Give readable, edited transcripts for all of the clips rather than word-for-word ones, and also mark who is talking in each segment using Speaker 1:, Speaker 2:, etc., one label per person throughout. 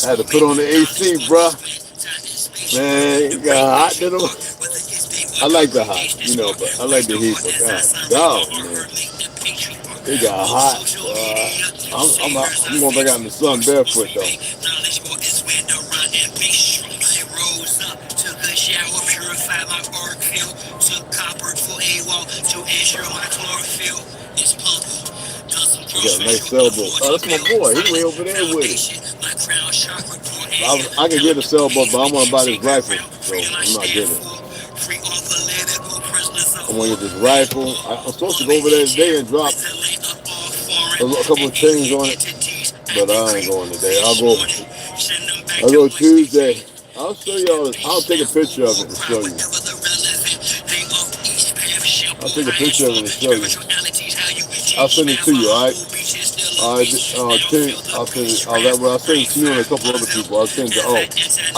Speaker 1: I had to put on the AC, bruh. Man, it got hot to them. I like the hot, you know, but I like the heat. But God, dog, man, it got hot. I'm going back out in the sun barefoot though. We got a nice sailboat. Oh, that's my boy. He way over there with it. I can get a sailboat, but I want to buy this rifle, so I'm not getting it. I want to get this rifle. I'm supposed to go over there today and drop a couple of chains on it, but I ain't going today. I'll go Tuesday. I'll show y'all this. I'll take a picture of it and show you. I'll take a picture of it and show you. I'll send it to you, alright? I'll send it. I'll send it to you and a couple other people. I'll send it. Oh,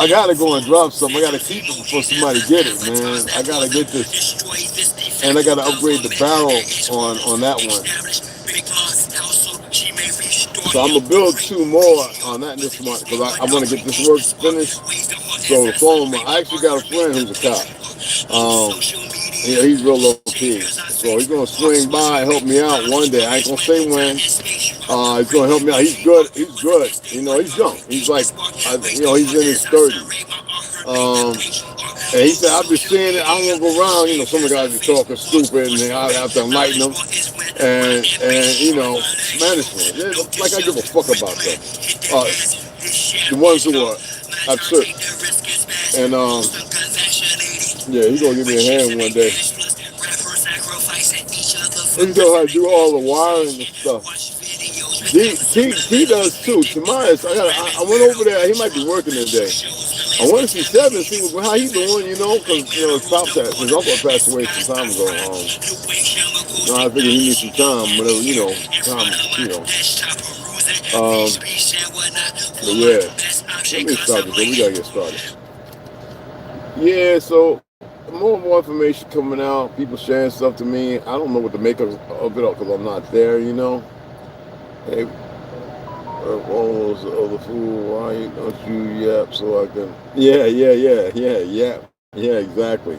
Speaker 1: I gotta go and drop some. I gotta keep it before somebody get it, man. I gotta get this, and I gotta upgrade the barrel on that one. So I'm gonna build two more on that this month because I want to get this work finished. So the phone, I actually got a friend who's a cop. Yeah, he's real low key. So he's gonna swing by and help me out one day. I ain't gonna say when. He's gonna help me out. He's good. He's good. You know, he's young. He's like, he's in his 30s. And he said, I've been seeing it. I don't want to go around. You know, some of the guys are talking stupid, and I have to enlighten them. And you know, management. Like I give a fuck about them. The ones who are absurd. And yeah, he's gonna give me a hand one day. He know how to do all the wiring and stuff. He does too. Tobias, I went over there. He might be working today. I want to see Seven, see how he's doing, you know, because his uncle passed away some time ago. I figured he needs some time, whatever, time, but yeah, let me start this. We gotta get started. Yeah, so more information coming out. People sharing stuff to me. I don't know what to make of it because I'm not there, you know. Hey, oh, the other fool, why don't you yap so I can? Yeah, exactly.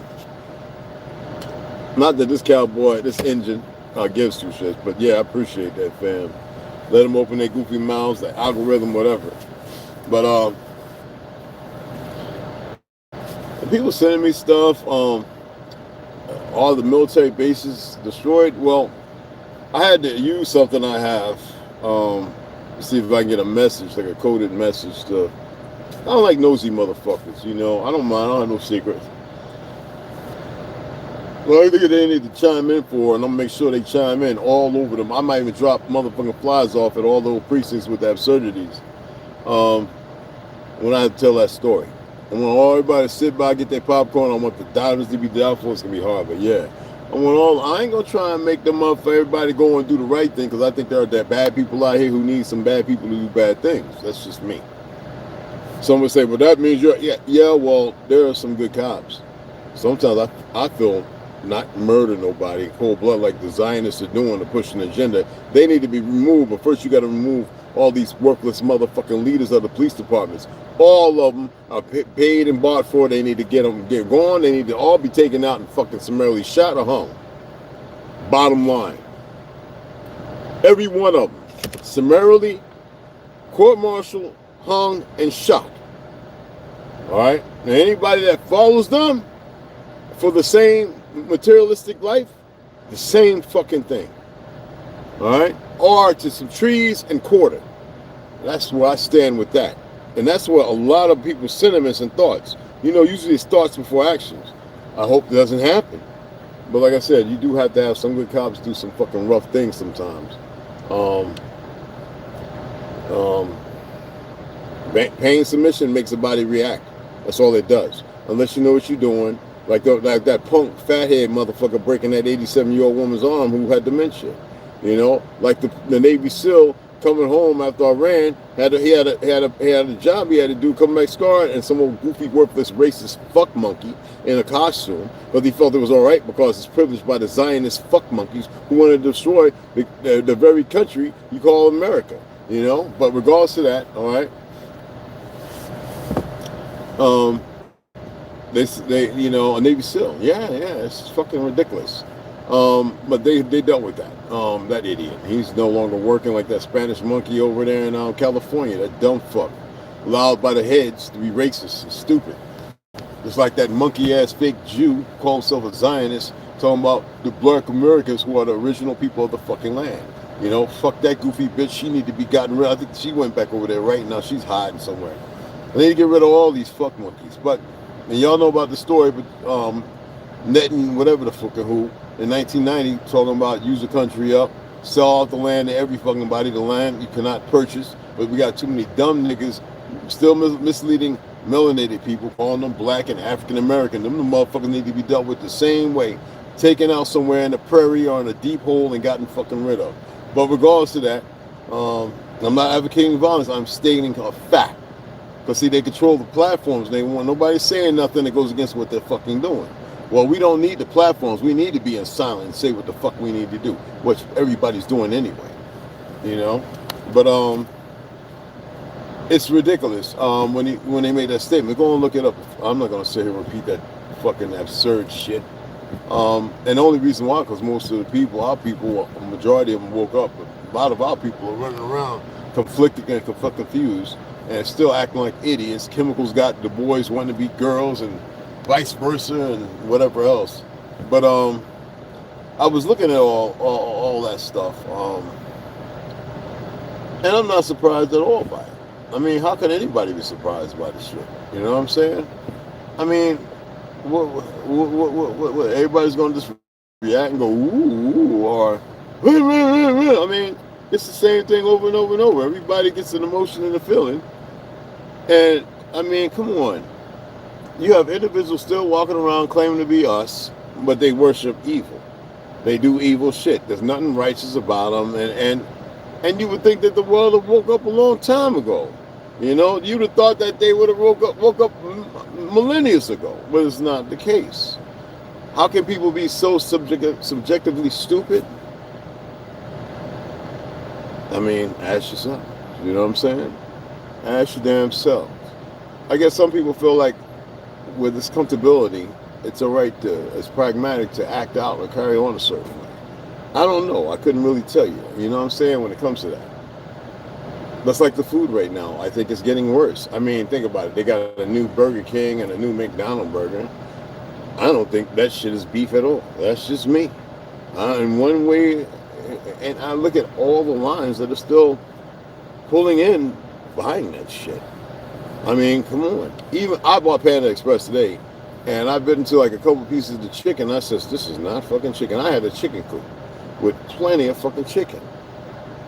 Speaker 1: Not that this cowboy, this engine, gives two shits, but yeah, I appreciate that, fam. Let them open their goofy mouths, the algorithm, whatever. But people sending me stuff. All the military bases destroyed. Well, I had to use something I have. See if I can get a message, like a coded message to. I don't like nosy motherfuckers, you know. I don't mind. I don't have no secrets. Well, I think they need to chime in for, and I'm gonna make sure they chime in all over them. I might even drop motherfucking flies off at all those precincts with the absurdities. When I tell that story, I want everybody to sit by, get their popcorn. I want the divers to be doubtful. It's gonna be hard, but yeah. I ain't gonna try and make them up for everybody to go and do the right thing because I think there are bad people out here who need some bad people to do bad things. That's just me. Some would say, well, that means well, there are some good cops. Sometimes I feel not murder nobody, cold blood like the Zionists are doing to push an agenda. They need to be removed, but first you got to remove all these worthless motherfucking leaders of the police departments. All of them are paid and bought for. They need to get gone. They need to all be taken out and fucking summarily shot or hung. Bottom line. Every one of them. Summarily, court-martial, hung, and shot. Alright? Now anybody that follows them for the same materialistic life, the same fucking thing. Alright? Or to some trees and quarter. That's where I stand with that. And that's what a lot of people's sentiments and thoughts. You know, usually it's thoughts before actions. I hope it doesn't happen. But like I said, you do have to have some good cops do some fucking rough things sometimes. Pain submission makes the body react. That's all it does. Unless you know what you're doing. Like that punk fathead motherfucker breaking that 87-year-old woman's arm who had dementia. You know, like the Navy SEAL coming home after Iran, he had a job he had to do, come back scarred, and some old goofy, worthless, racist fuck monkey in a costume, but he felt it was all right because it's privileged by the Zionist fuck monkeys who want to destroy the very country you call America, you know. But regardless of that, all right, Um, they you know, a Navy SEAL. Yeah, it's fucking ridiculous. But they dealt with that. That idiot. He's no longer working like that Spanish monkey over there in California. That dumb fuck, allowed by the heads to be racist and stupid. Just like that monkey ass fake Jew called himself a Zionist, talking about the black Americans who are the original people of the fucking land. You know, fuck that goofy bitch. She need to be gotten rid of. I think she went back over there right now. She's hiding somewhere. They need to get rid of all these fuck monkeys. But, and y'all know about the story, but netting whatever the fucking who in 1990 talking about use the country up, sell off the land to every fucking body. The land you cannot purchase, but we got too many dumb niggas still misleading melanated people, calling them black and African American. Them the motherfuckers need to be dealt with the same way, taken out somewhere in the prairie or in a deep hole and gotten fucking rid of. But regardless of that, I'm not advocating violence. I'm stating a fact. Because see, they control the platforms. They want nobody saying nothing that goes against what they're fucking doing. Well, we don't need the platforms. We need to be in silence and say what the fuck we need to do, which everybody's doing anyway. You know, but it's ridiculous. When they made that statement, go and look it up. I'm not gonna sit here and repeat that fucking absurd shit. And the only reason why, because most of the people, our people, a majority of them woke up. But a lot of our people are running around conflicted and confused and still acting like idiots. Chemicals got the boys wanting to be girls and vice versa and whatever else. But I was looking at all that stuff, and I'm not surprised at all by it. I mean, how can anybody be surprised by this shit? You know what I'm saying? I mean, what everybody's gonna just react and go ooh, or I mean, it's the same thing over and over and over. Everybody gets an emotion and a feeling. And I mean, come on. You have individuals still walking around claiming to be us, but they worship evil. They do evil shit. There's nothing righteous about them. And you would think that the world have woke up a long time ago. You know, you'd have thought that they would have woke up millennia ago, but it's not the case. How can people be so subjectively stupid? I mean, ask yourself. You know what I'm saying? Ask your damn self. I guess some people feel like with this comfortability, it's all right it's pragmatic to act out or carry on a certain way. I don't know. I couldn't really tell you. You know what I'm saying when it comes to that. That's like the food right now. I think it's getting worse. I mean, think about it. They got a new Burger King and a new McDonald's burger. I don't think that shit is beef at all. That's just me. In one way, and I look at all the lines that are still pulling in buying that shit. I mean, come on. Even I bought Panda Express today, and I bit into like a couple pieces of the chicken. I says, this is not fucking chicken. I had a chicken coop with plenty of fucking chicken.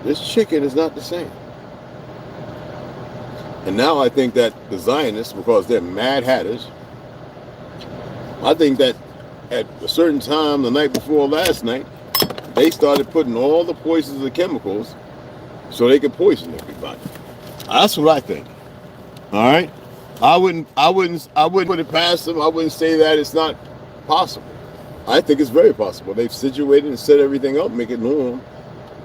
Speaker 1: This chicken is not the same. And now I think that the Zionists, because they're mad hatters, I think that at a certain time, the night before last night, they started putting all the poisons and chemicals so they could poison everybody. That's what I think. All right, I wouldn't put it past them. I wouldn't say that it's not possible. I think it's very possible. They've situated and set everything up, make it normal.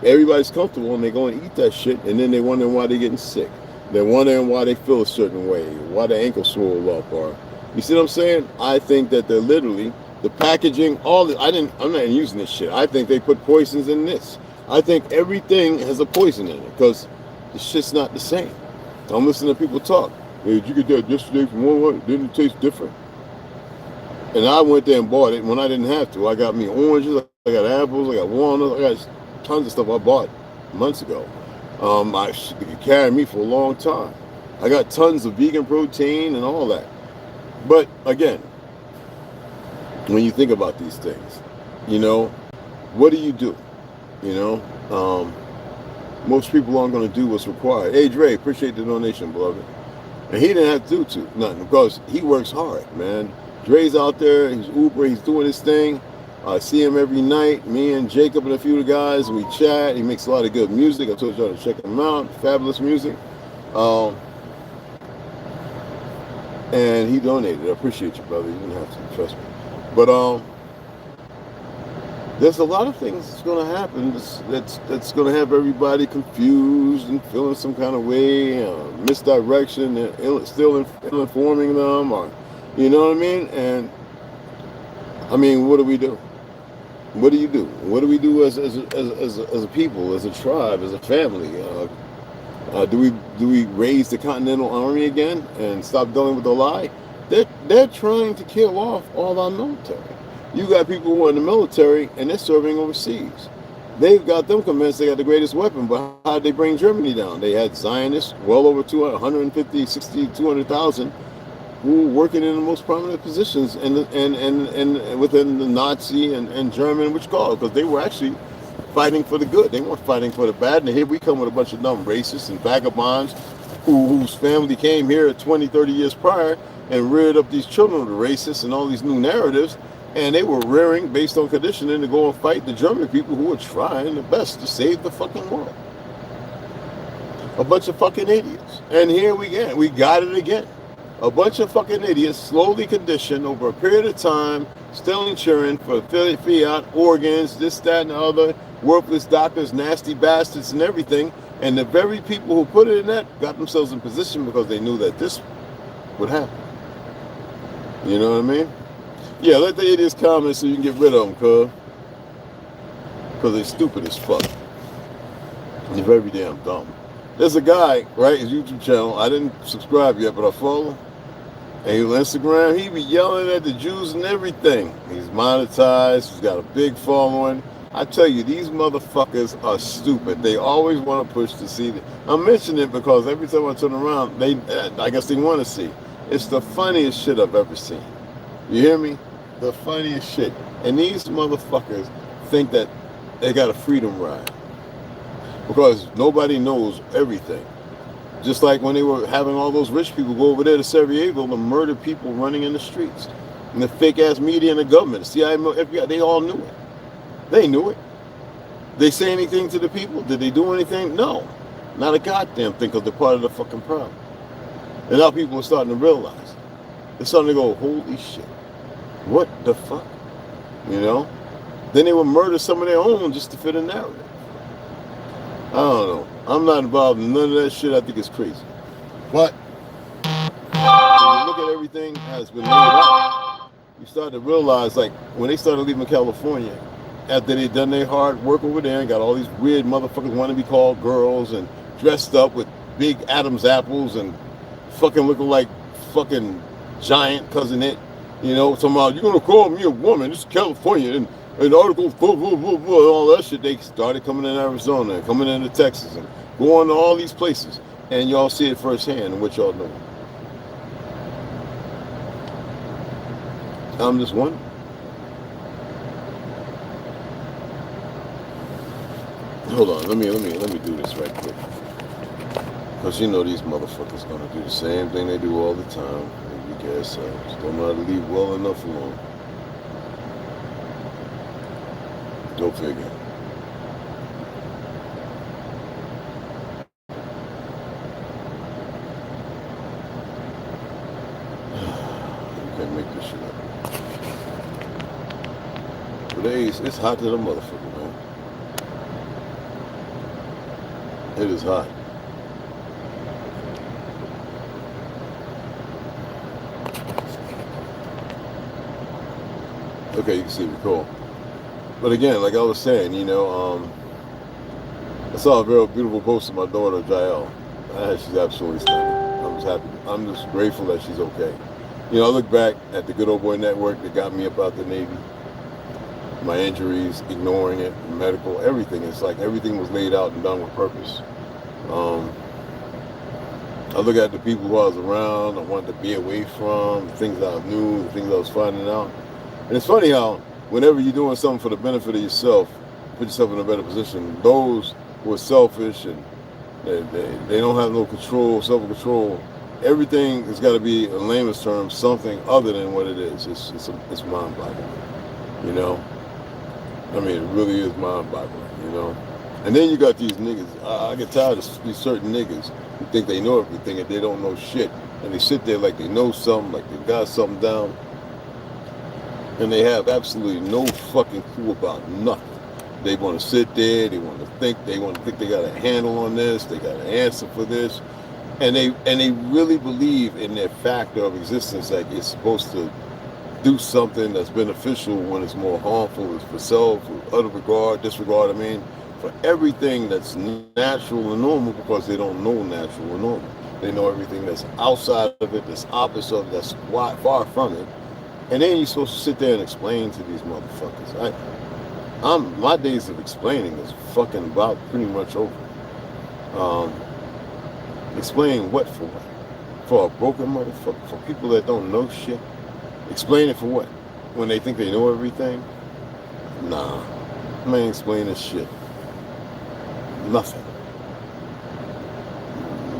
Speaker 1: Everybody's comfortable, and they go and eat that shit, and then they wonder why they're getting sick. They're wondering why they feel a certain way, why their ankle swell up, or you see what I'm saying? I think that they're literally the packaging. I'm not using this shit. I think they put poisons in this. I think everything has a poison in it because the shit's not the same. I'm listening to people talk. Hey, did you get that yesterday from Walmart? Didn't it taste different? And I went there and bought it when I didn't have to. I got me oranges, I got apples, I got walnuts, I got tons of stuff I bought months ago. It could carry me for a long time. I got tons of vegan protein and all that. But again, when you think about these things, you know, what do you do? You know, most people aren't going to do what's required. Hey, Dre, appreciate the donation, beloved. And he didn't have to do nothing because he works hard, man. Dre's out there, he's Uber, he's doing his thing. I see him every night. Me and Jacob and a few of the guys, we chat. He makes a lot of good music. I told y'all to check him out. Fabulous music. And he donated. I appreciate you, brother. You didn't have to, trust me. But there's a lot of things that's going to happen that's going to have everybody confused and feeling some kind of way, misdirection, and still informing them, or you know what I mean? And I mean, what do we do? What do you do? What do we do as a people, as a tribe, as a family? Do we raise the Continental Army again and stop dealing with the lie? They're trying to kill off all our military. You got people who are in the military and they're serving overseas. They've got them convinced they got the greatest weapon, but how did they bring Germany down? They had Zionists, well over 150, 60, 200,000, who were working in the most prominent positions and within the Nazi and German, which cause, because they were actually fighting for the good. They weren't fighting for the bad. And here we come with a bunch of dumb racists and vagabonds whose family came here 20, 30 years prior and reared up these children of the racists and all these new narratives. And they were rearing based on conditioning to go and fight the German people who were trying the best to save the fucking world. A bunch of fucking idiots. And here we got it again. A bunch of fucking idiots slowly conditioned over a period of time, still insuring for fiat, organs, this, that, and the other, worthless doctors, nasty bastards, and everything. And the very people who put it in that got themselves in position because they knew that this would happen. You know what I mean? Yeah, let the idiots comment so you can get rid of them, cuz. Because they're stupid as fuck. They're very damn dumb. There's a guy, right, his YouTube channel, I didn't subscribe yet, but I follow. And he's on Instagram, he be yelling at the Jews and everything. He's monetized, he's got a big following. I tell you, these motherfuckers are stupid. They always want to push to see. I'm mentioning it because every time I turn around, I guess they want to see. It's the funniest shit I've ever seen. You hear me? The funniest shit. And these motherfuckers think that they got a freedom ride. Because nobody knows everything. Just like when they were having all those rich people go over there to Sarajevo to murder people running in the streets. And the fake-ass media and the government, the CIA, FBI, they all knew it. They knew it. They say anything to the people? Did they do anything? No. Not a goddamn thing, because they're part of the fucking problem. And now people are starting to realize. They're starting to go, holy shit. What the fuck? You know? Then they would murder some of their own just to fit a narrative. I don't know. I'm not involved in none of that shit. I think it's crazy. But when you look at everything that's been laid out, you start to realize, like, when they started leaving California, after they done their hard work over there and got all these weird motherfuckers wanting to be called girls and dressed up with big Adam's apples and fucking looking like fucking giant cousin it, you know, somehow you're gonna call me a woman, this is California, and articles, blah, blah, blah, blah, all that shit. They started coming in Arizona and coming into Texas and going to all these places, and y'all see it firsthand and what y'all know. I'm just wondering. Hold on, let me do this right quick. Because you know these motherfuckers gonna do the same thing they do all the time. They weak ass selves. Don't know how to leave well enough alone. Go figure. You can't make this shit up. Today it's hot to the motherfucker, man. It is hot. Okay, you can see me cool. But again, like I was saying, you know, I saw a very beautiful post of my daughter, Jael. She's absolutely stunning. I'm just happy. I'm just grateful that she's okay. You know, I look back at the Good Old Boy Network that got me up out the Navy. My injuries, ignoring it, medical, everything. It's like everything was laid out and done with purpose. I look at the people who I was around, I wanted to be away from, the things I knew, the things I was finding out. And it's funny how whenever you're doing something for the benefit of yourself, put yourself in a better position, those who are selfish and they don't have no control, self-control, everything has got to be, in layman's terms, something other than what it is. It's mind-boggling, you know? I mean, it really is mind-boggling, you know? And then you got these niggas, I get tired of these certain niggas who think they know everything and they don't know shit. And they sit there like they know something, like they got something down. And they have absolutely no fucking clue about nothing. They want to sit there, they want to think they got a handle on this, they got an answer for this. And they really believe in their factor of existence, like it's supposed to do something that's beneficial when it's more harmful. It's for self, for utter regard, disregard, for everything that's natural and normal, because they don't know natural and normal. They know everything that's outside of it, that's opposite of it, that's far from it. And then you're supposed to sit there and explain to these motherfuckers. My days of explaining is fucking about pretty much over. Explain what for what? For a broken motherfucker? For people that don't know shit? Explain it for what? When they think they know everything? Nah. I ain't explaining shit. Nothing.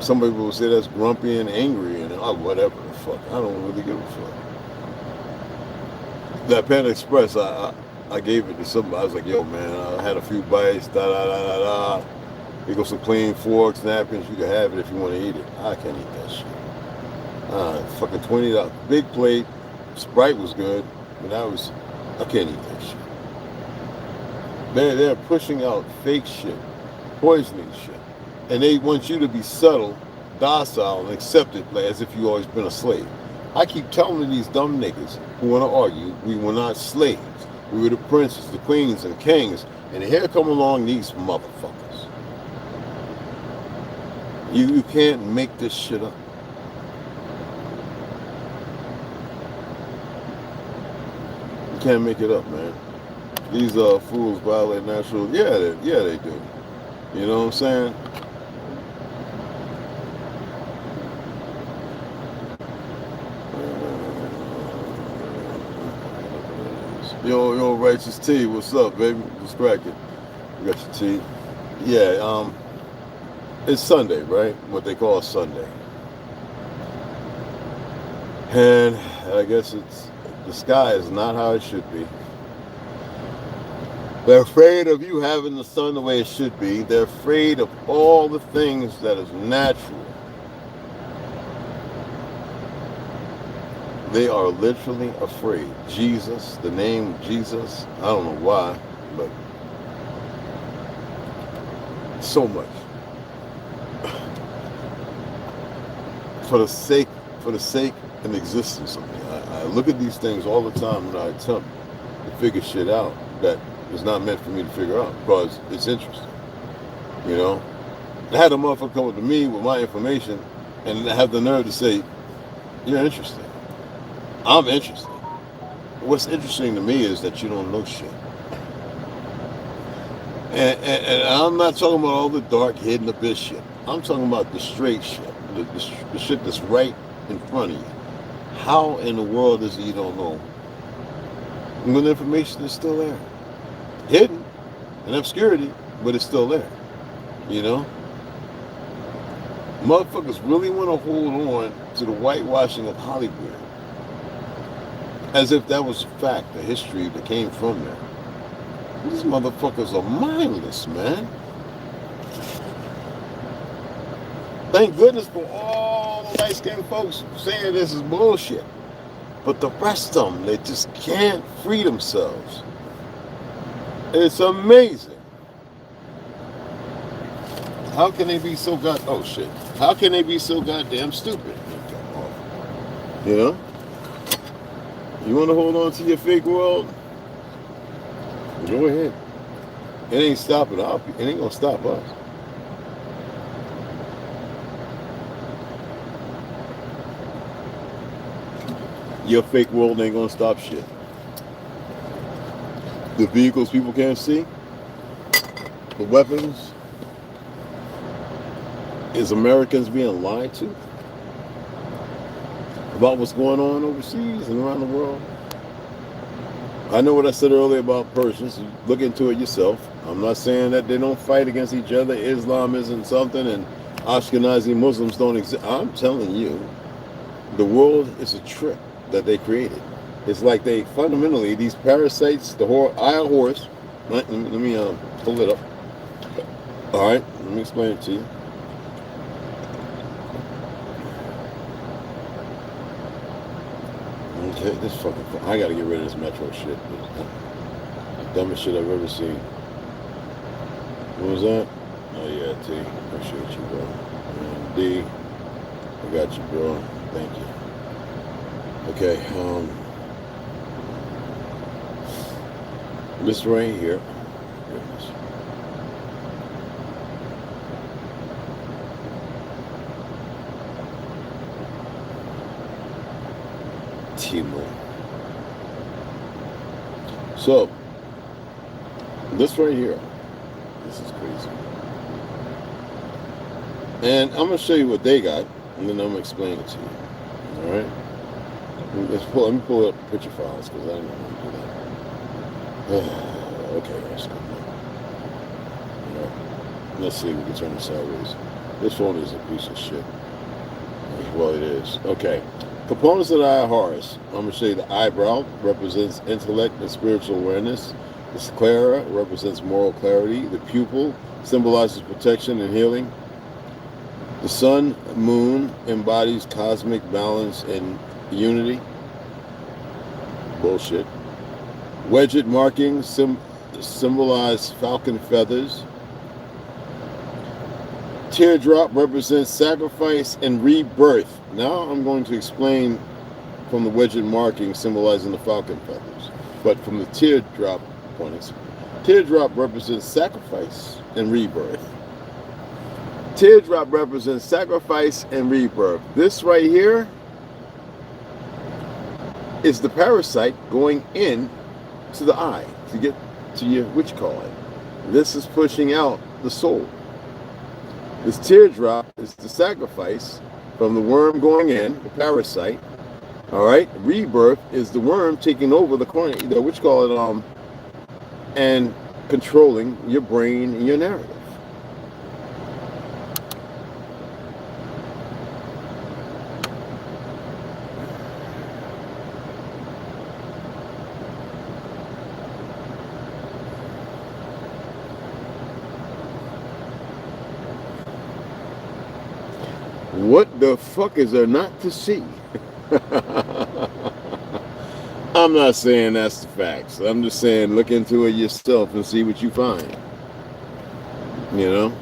Speaker 1: Some people will say that's grumpy and angry and whatever the fuck. I don't really give a fuck. That Panda Express, I gave it to somebody. I was like, yo, man, I had a few bites, da-da-da-da-da. Here goes some clean forks, napkins. You can have it if you want to eat it. I can't eat that shit. Fucking $20. Big plate. Sprite was good, but I can't eat that shit. They're pushing out fake shit, poisoning shit. And they want you to be subtle, docile, and accept it as if you've always been a slave. I keep telling these dumb niggas who want to argue, we were not slaves. We were the princes, the queens, and kings. And here come along these motherfuckers. You can't make this shit up. You can't make it up, man. These fools violate natural. Yeah, they do. You know what I'm saying? Yo, Righteous T, what's up, baby? What's cracking? You got your tea? Yeah, it's Sunday, right? What they call Sunday. And I guess the sky is not how it should be. They're afraid of you having the sun the way it should be. They're afraid of all the things that is natural. They are literally afraid. Jesus, the name Jesus, I don't know why, but so much. For the sake and existence of me. I look at these things all the time and I attempt to figure shit out that is not meant for me to figure out because it's interesting. You know? I had a motherfucker come up to me with my information and have the nerve to say, you're interested. I'm interested. What's interesting to me is that you don't know shit. And I'm not talking about all the dark hidden abyss shit. I'm talking about the straight shit. The shit that's right in front of you. How in the world is it you don't know when the information is still there? Hidden in obscurity, but it's still there. You know? Motherfuckers really want to hold on to the whitewashing of Hollywood. As if that was a fact, a history that came from there. These motherfuckers are mindless, man. Thank goodness for all the light-skinned folks saying this is bullshit. But the rest of them, they just can't free themselves. It's amazing. How can they be so How can they be so goddamn stupid? You know? You want to hold on to your fake world? Go ahead. It ain't stopping us. It ain't gonna stop us. Your fake world ain't gonna stop shit. The vehicles people can't see, the weapons, is Americans being lied to about what's going on overseas and around the world? I know what I said earlier about Persians. Look into it yourself. I'm not saying that they don't fight against each other. Islam isn't something and Ashkenazi Muslims don't exist. I'm telling you, the world is a trick that they created. It's like they fundamentally, these parasites, Iron Horse, let me pull it up. All right, let me explain it to you. This fucking, I gotta get rid of this metro shit. Dumbest shit I've ever seen. What was that? Oh yeah, T. Appreciate you, bro. And D, I got you, bro. Thank you. Okay, this right here. Goodness. Timo. So, this right here. This is crazy. And I'm going to show you what they got, and then I'm going to explain it to you. All right? Let me pull up picture files, because I don't know how to do that. Okay, that's good. All right. Let's see if we can turn it sideways. This phone is a piece of shit. Well, it is. Okay. Components of the eye Horus. I'm going to show you the eyebrow, represents intellect and spiritual awareness. The sclera represents moral clarity. The pupil symbolizes protection and healing. The sun, moon, embodies cosmic balance and unity. Bullshit. Wedget markings symbolize falcon feathers. Teardrop represents sacrifice and rebirth. Now I'm going to explain from the wedget marking symbolizing the falcon feathers. But from the teardrop points, teardrop represents sacrifice and rebirth. Teardrop represents sacrifice and rebirth. This right here is the parasite going in to the eye to get to your, what you call it. This is pushing out the soul. This teardrop is the sacrifice from the worm going in, the parasite. All right. Rebirth is the worm taking over the cornea, what you call it, and controlling your brain and your narrative. What the fuck is there not to see? I'm not saying that's the facts. I'm just saying look into it yourself and see what you find. You know?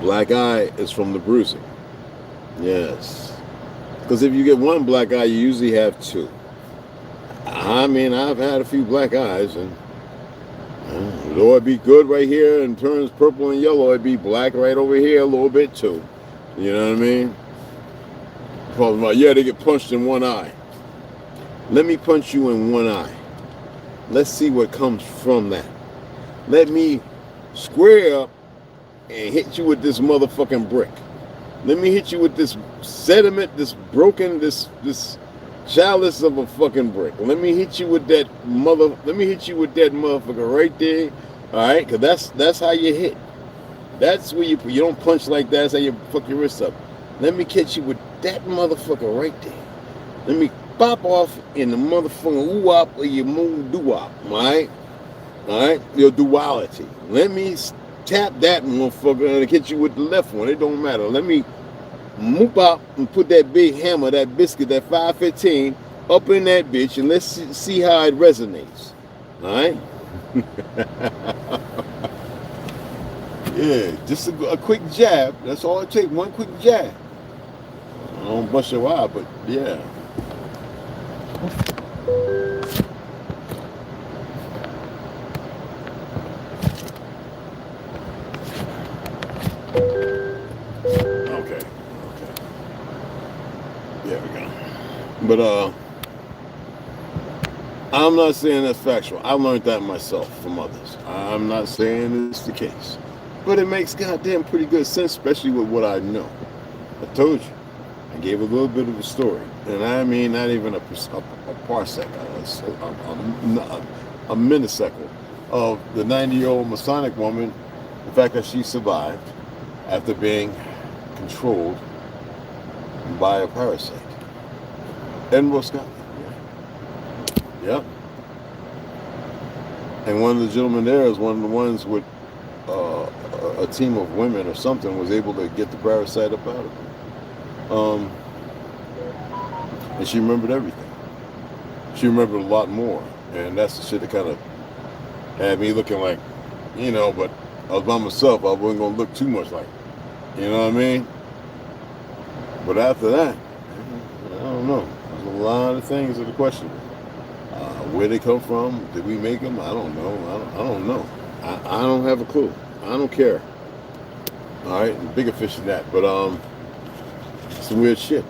Speaker 1: Black eye is from the bruising. Yes. Because if you get one black eye, you usually have two. I mean, I've had a few black eyes, and though it be good right here and turns purple and yellow, it'd be black right over here a little bit too. You know what I mean? Talking about, yeah, they get punched in one eye. Let me punch you in one eye. Let's see what comes from that. Let me square up and hit you with this motherfucking brick. Let me hit you with this sediment, this broken, this chalice of a fucking brick. Let me hit you with that motherfucker right there. All right, because that's how you hit. That's where you don't punch like that. That's how you fuck your wrist up. Let me catch you with that motherfucker right there. Let me pop off in the motherfucking oo-wop or your moon doo-wop. All right, your duality. Let me tap that motherfucker and hit you with the left one. It don't matter. Let me moop out and put that big hammer, that biscuit, that 515 up in that bitch, and let's see how it resonates. All right. Yeah, just a quick jab. That's all it takes. One quick jab. I don't bust your eye, but yeah. Okay. There we go. But I'm not saying that's factual. I learned that myself from others. I'm not saying it's the case. But it makes goddamn pretty good sense, especially with what I know. I told you. I gave a little bit of a story. And I mean not even a parsec, a millisecond of the 90-year-old Masonic woman, the fact that she survived after being controlled by a parasite. Edinburgh, Scotland. Yep. And one of the gentlemen there is one of the ones with a team of women or something was able to get the parasite up out of him. And she remembered everything. She remembered a lot more. And that's the shit that kind of had me looking like, but I was by myself. I wasn't going to look too much like, you know what I mean? But after that, I don't know. There's a lot of things that are questionable. Where they come from? Did we make them? I don't know. I don't know. I don't have a clue. I don't care. All right, bigger fish than that. But it's some weird shit.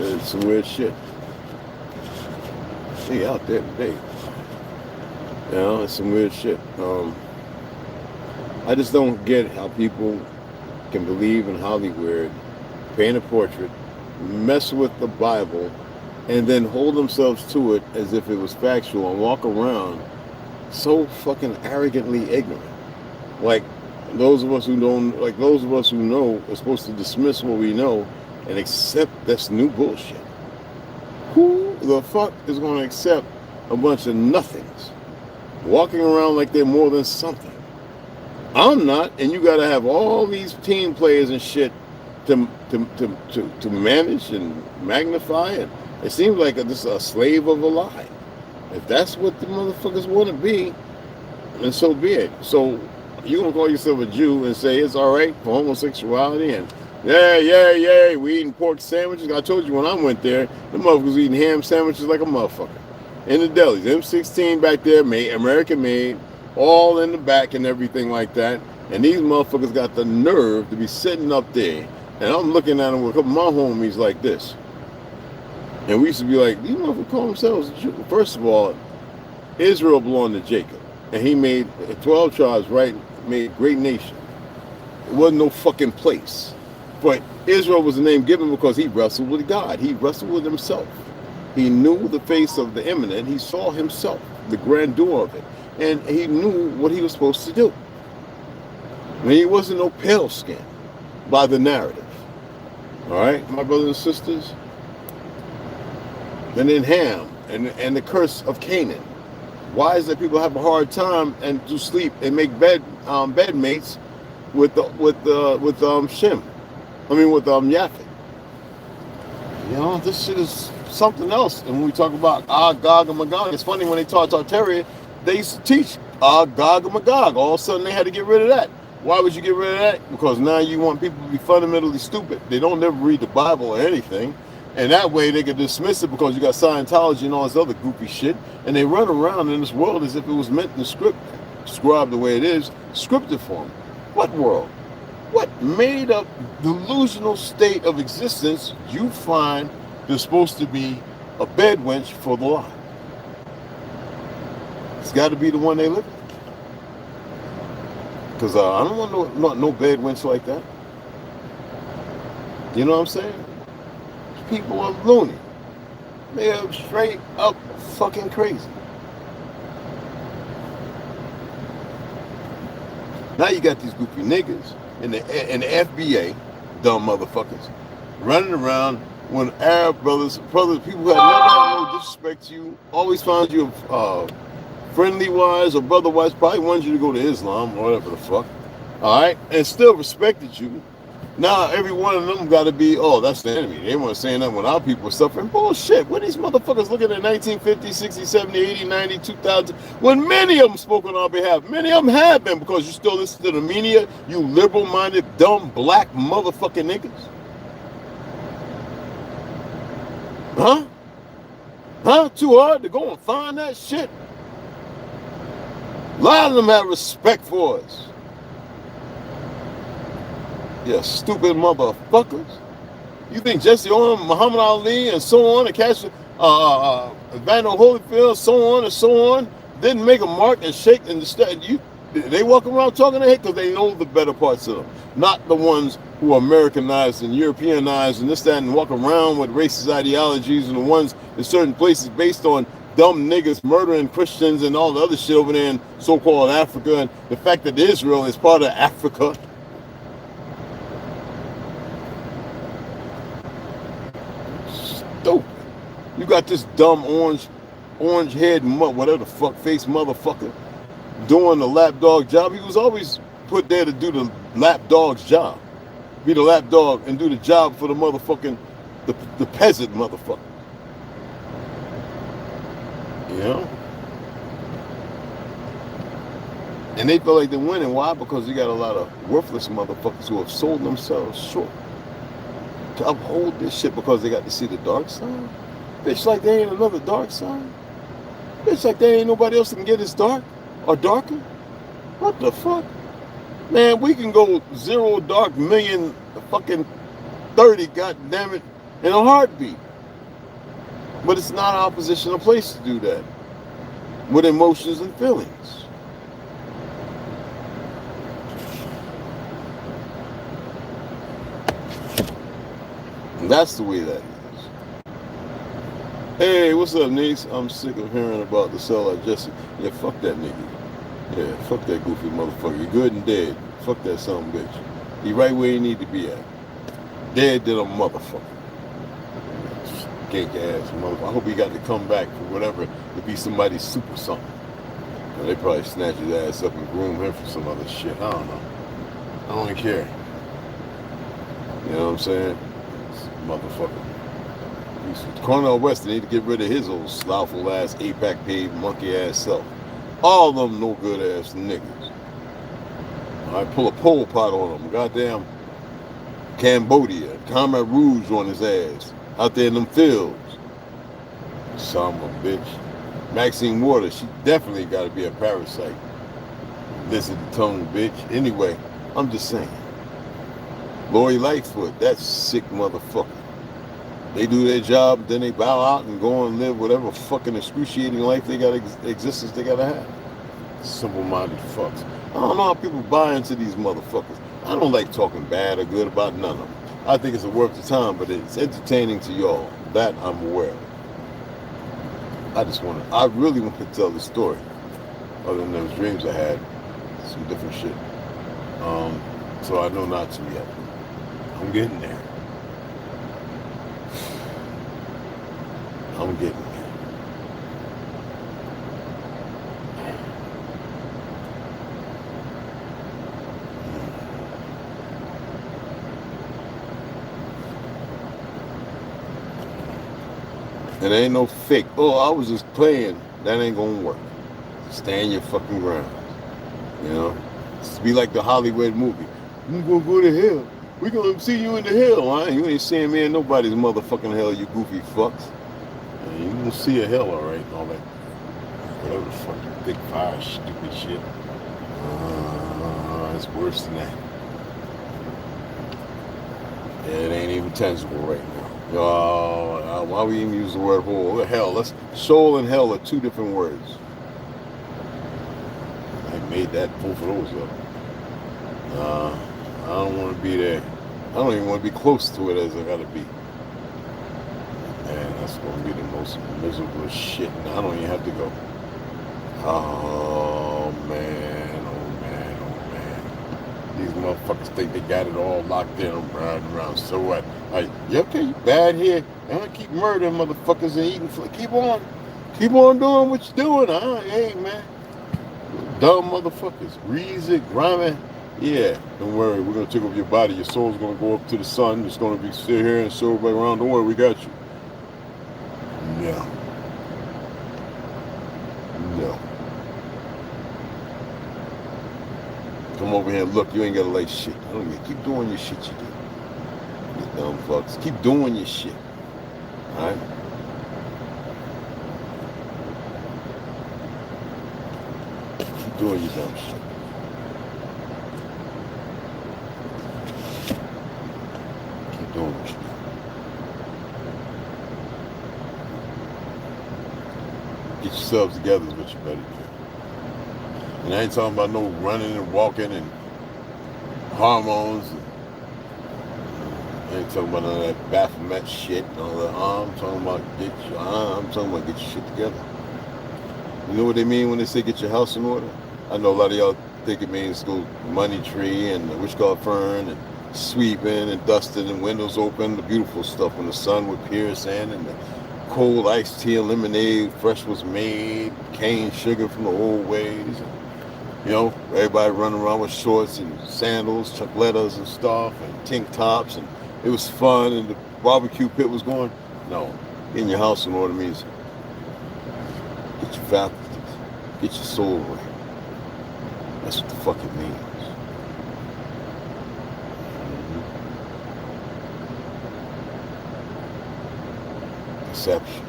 Speaker 1: It's some weird shit. They out there today. It's some weird shit. I just don't get how people can believe in Hollywood, paint a portrait, mess with the Bible, and then hold themselves to it as if it was factual and walk around so fucking arrogantly ignorant. Like those of us who don't, like those of us who know are supposed to dismiss what we know and accept this new bullshit. Who the fuck is going to accept a bunch of nothings walking around like they're more than something? I'm not, and you got to have all these team players and shit to manage and magnify it. It seems like this is a slave of a lie. If that's what the motherfuckers want to be, then so be it. So you gonna call yourself a Jew and say it's all right for homosexuality and yeah, we eating pork sandwiches. I told you when I went there, the motherfuckers eating ham sandwiches like a motherfucker. In the delis, M16 back there, made, American made, all in the back and everything like that. And these motherfuckers got the nerve to be sitting up there. And I'm looking at them with a couple of my homies like this. And we used to be like, these motherfuckers call themselves Jews. First of all, Israel belonged to Jacob. And he made 12 tribes, right? Made a great nation. It wasn't no fucking place. But Israel was the name given because he wrestled with God. He wrestled with himself. He knew the face of the imminent. He saw himself, the grandeur of it. And he knew what he was supposed to do. And he wasn't no pale skin by the narrative. All right, my brothers and sisters? And then Ham and the curse of Canaan. Why is it people have a hard time and to sleep and make bed mates with Shem? I mean with Yaphet. This shit is something else. And when we talk about Gog and Magog, it's funny when they taught Tartaria, they used to teach Gog and Magog. All of a sudden they had to get rid of that. Why would you get rid of that? Because now you want people to be fundamentally stupid. They don't never read the Bible or anything. And that way they could dismiss it because you got Scientology and all this other goofy shit. And they run around in this world as if it was meant in scribed the way it is, scripted form. What world? What made up delusional state of existence you find there's supposed to be a bed wench for the lie? It's got to be the one they live in. Because I don't want no bed wench like that. You know what I'm saying? People are loony. They are straight up fucking crazy. Now you got these goofy niggas in the FBA, dumb motherfuckers, running around when Arab brothers, people who had never had no disrespect to you, always found you friendly wise or brother wise, probably wanted you to go to Islam or whatever the fuck. All right, and still respected you. Now every one of them got to be, that's the enemy. They weren't saying that when our people were suffering. Bullshit. What are these motherfuckers looking at 1950, 60, 70, 80, 90, 2000? When many of them spoke on our behalf. Many of them have been because you still listen to the media, you liberal-minded, dumb, black motherfucking niggas. Huh? Too hard to go and find that shit? A lot of them have respect for us. Yeah, stupid motherfuckers. You think Jesse Owens, Muhammad Ali, and so on, and Cashapp, Evander Holyfield, so on, didn't make a mark and shake and they walk around talking their head because they know the better parts of them, not the ones who are Americanized and Europeanized and this, that, and walk around with racist ideologies and the ones in certain places based on dumb niggas murdering Christians and all the other shit over there in so-called Africa, and the fact that Israel is part of Africa. Stupid. You got this dumb orange head whatever the fuck face motherfucker doing the lapdog job. He was always put there to do the lapdog's job. Be the lapdog and do the job for the motherfucking the peasant motherfucker. You know? And they feel like they're winning. Why? Because you got a lot of worthless motherfuckers who have sold themselves short to uphold this shit because they got to see the dark side. Bitch, like there ain't another dark side. Bitch, like there ain't nobody else that can get as dark or darker. What the fuck? Man, we can go 0 dark million fucking 30, goddammit, in a heartbeat. But it's not our position or place to do that with emotions and feelings. And that's the way that is. Hey, what's up, Niece? I'm sick of hearing about the cell of Jesse. Yeah, fuck that nigga. Yeah, fuck that goofy motherfucker. You're good and dead. Fuck that son of a bitch. He right where you need to be at. Dead than a motherfucker. Gank ass motherfucker. I hope he got to come back for whatever to be somebody's super something. And they probably snatch his ass up and groom him for some other shit. I don't know. I don't care. You know what I'm saying? Motherfucker. Cornell West, they need to get rid of his old slothful ass, 8-pack paid monkey ass self. All of them no good ass niggas. I pull a pole pot on them. Goddamn Cambodia. Comrade Rouge on his ass. Out there in them fields. Son of a bitch. Maxine Waters, she definitely got to be a parasite. Listen to tongue bitch. Anyway, I'm just saying. Lori Lightfoot, that sick motherfucker. They do their job, then they bow out and go and live whatever fucking excruciating life they got, existence they gotta have. Simple-minded fucks. I don't know how people buy into these motherfuckers. I don't like talking bad or good about none of them. I think it's a worth the time, but it's entertaining to y'all. That I'm aware of. I really want to tell the story. Other than those dreams I had, some different shit. So I know not to yet. I'm getting there. I'm getting there. It ain't no fake. Oh, I was just playing. That ain't gonna work. Stand your fucking ground. You know? It's be like the Hollywood movie. You gonna go to hell. We gonna see you in the hell, huh? You ain't seeing me in nobody's motherfucking hell, you goofy fucks. And you gonna see a hell, all right, and all that. Whatever the fuck, big fire, stupid shit. It's worse than that. It ain't even tangible right now. Why we even use the word hole? Hell, soul and hell are two different words. I made that both of those up. I don't want to be there. I don't even want to be close to it as I gotta be. Man, that's gonna be the most miserable shit. And I don't even have to go. Oh man, oh man, oh man. These motherfuckers think they got it all locked in. I'm riding around. So what? You okay? You bad here? I'm gonna keep murdering motherfuckers and eating. Keep on doing what you're doing. Hey man, dumb motherfuckers, greasy, grimy. Yeah, don't worry. We're gonna take over your body. Your soul's gonna go up to the sun. It's gonna be sit here and show everybody around. Don't worry, we got you. No. Come over here and look. You ain't gotta like shit. I don't even keep doing your shit you do. You dumb fucks. Keep doing your shit. Alright? Keep doing your dumb shit. Keep doing what you do. Get yourselves together is what you better do. And I ain't talking about no running and walking and hormones. I ain't talking about none of that Baphomet shit and all that. I'm talking about get your shit together. You know what they mean when they say get your house in order? I know a lot of y'all think it means go money tree and witchcraft fern and sweeping and dusting and windows open, the beautiful stuff when the sun would pierce in and the cold iced tea and lemonade fresh was made, cane sugar from the old ways. You know, everybody running around with shorts and sandals, chucklettas and stuff, and tank tops, and it was fun, and the barbecue pit was going? No. In your house in order means get your faculties, get your soul right. That's what the fuck it means. Perception.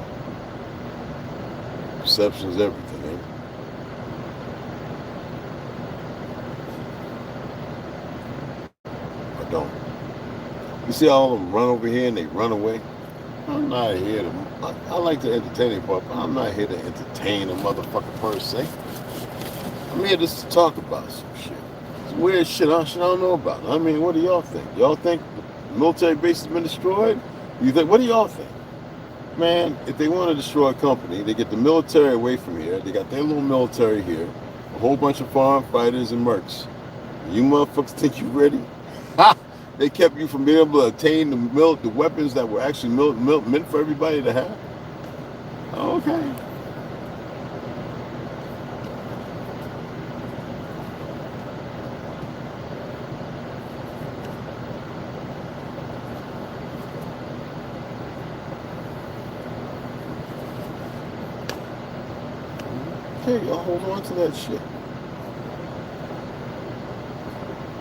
Speaker 1: Perception is everything, ain't it? I don't. You see all of them run over here and they run away? I'm not here to... I like the entertaining part, but I'm not here to entertain a motherfucker per se. I'm here just to talk about some shit. Some weird shit I don't know about. I mean, what do y'all think? Y'all think the military base has been destroyed? You think? What do y'all think? Man, if they want to destroy a company, they get the military away from here. They got their little military here. A whole bunch of foreign fighters and mercs. You motherfuckers think you ready? Ha! They kept you from being able to attain the weapons that were actually meant for everybody to have? Okay. Okay, y'all hold on to that shit.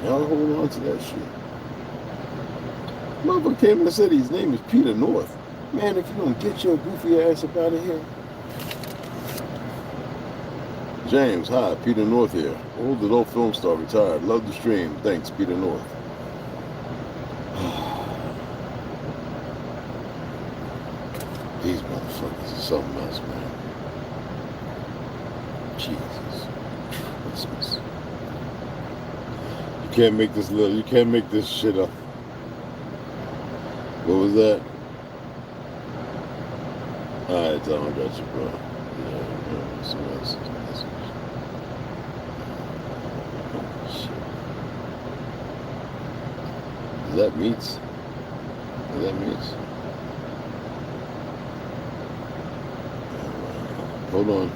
Speaker 1: Y'all hold on to that shit. Motherfucker came and said his name is Peter North. Man, if you don't get your goofy ass up out of here. James, hi, Peter North here. Old adult film star, retired. Love the stream. Thanks, Peter North. These motherfuckers are something else, man. Jesus. Christmas. You can't make this shit up. What was that? Alright, Tom, I got you, bro. Yeah, some else. Shit. Is that meats? Is that meats? Hold on.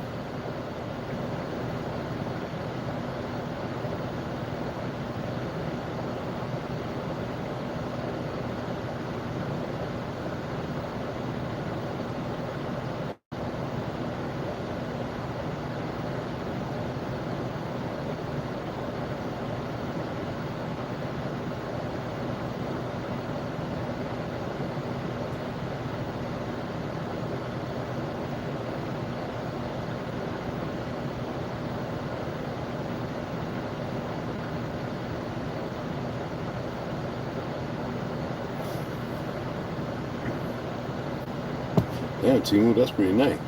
Speaker 1: Damn, Timu, that's pretty nice.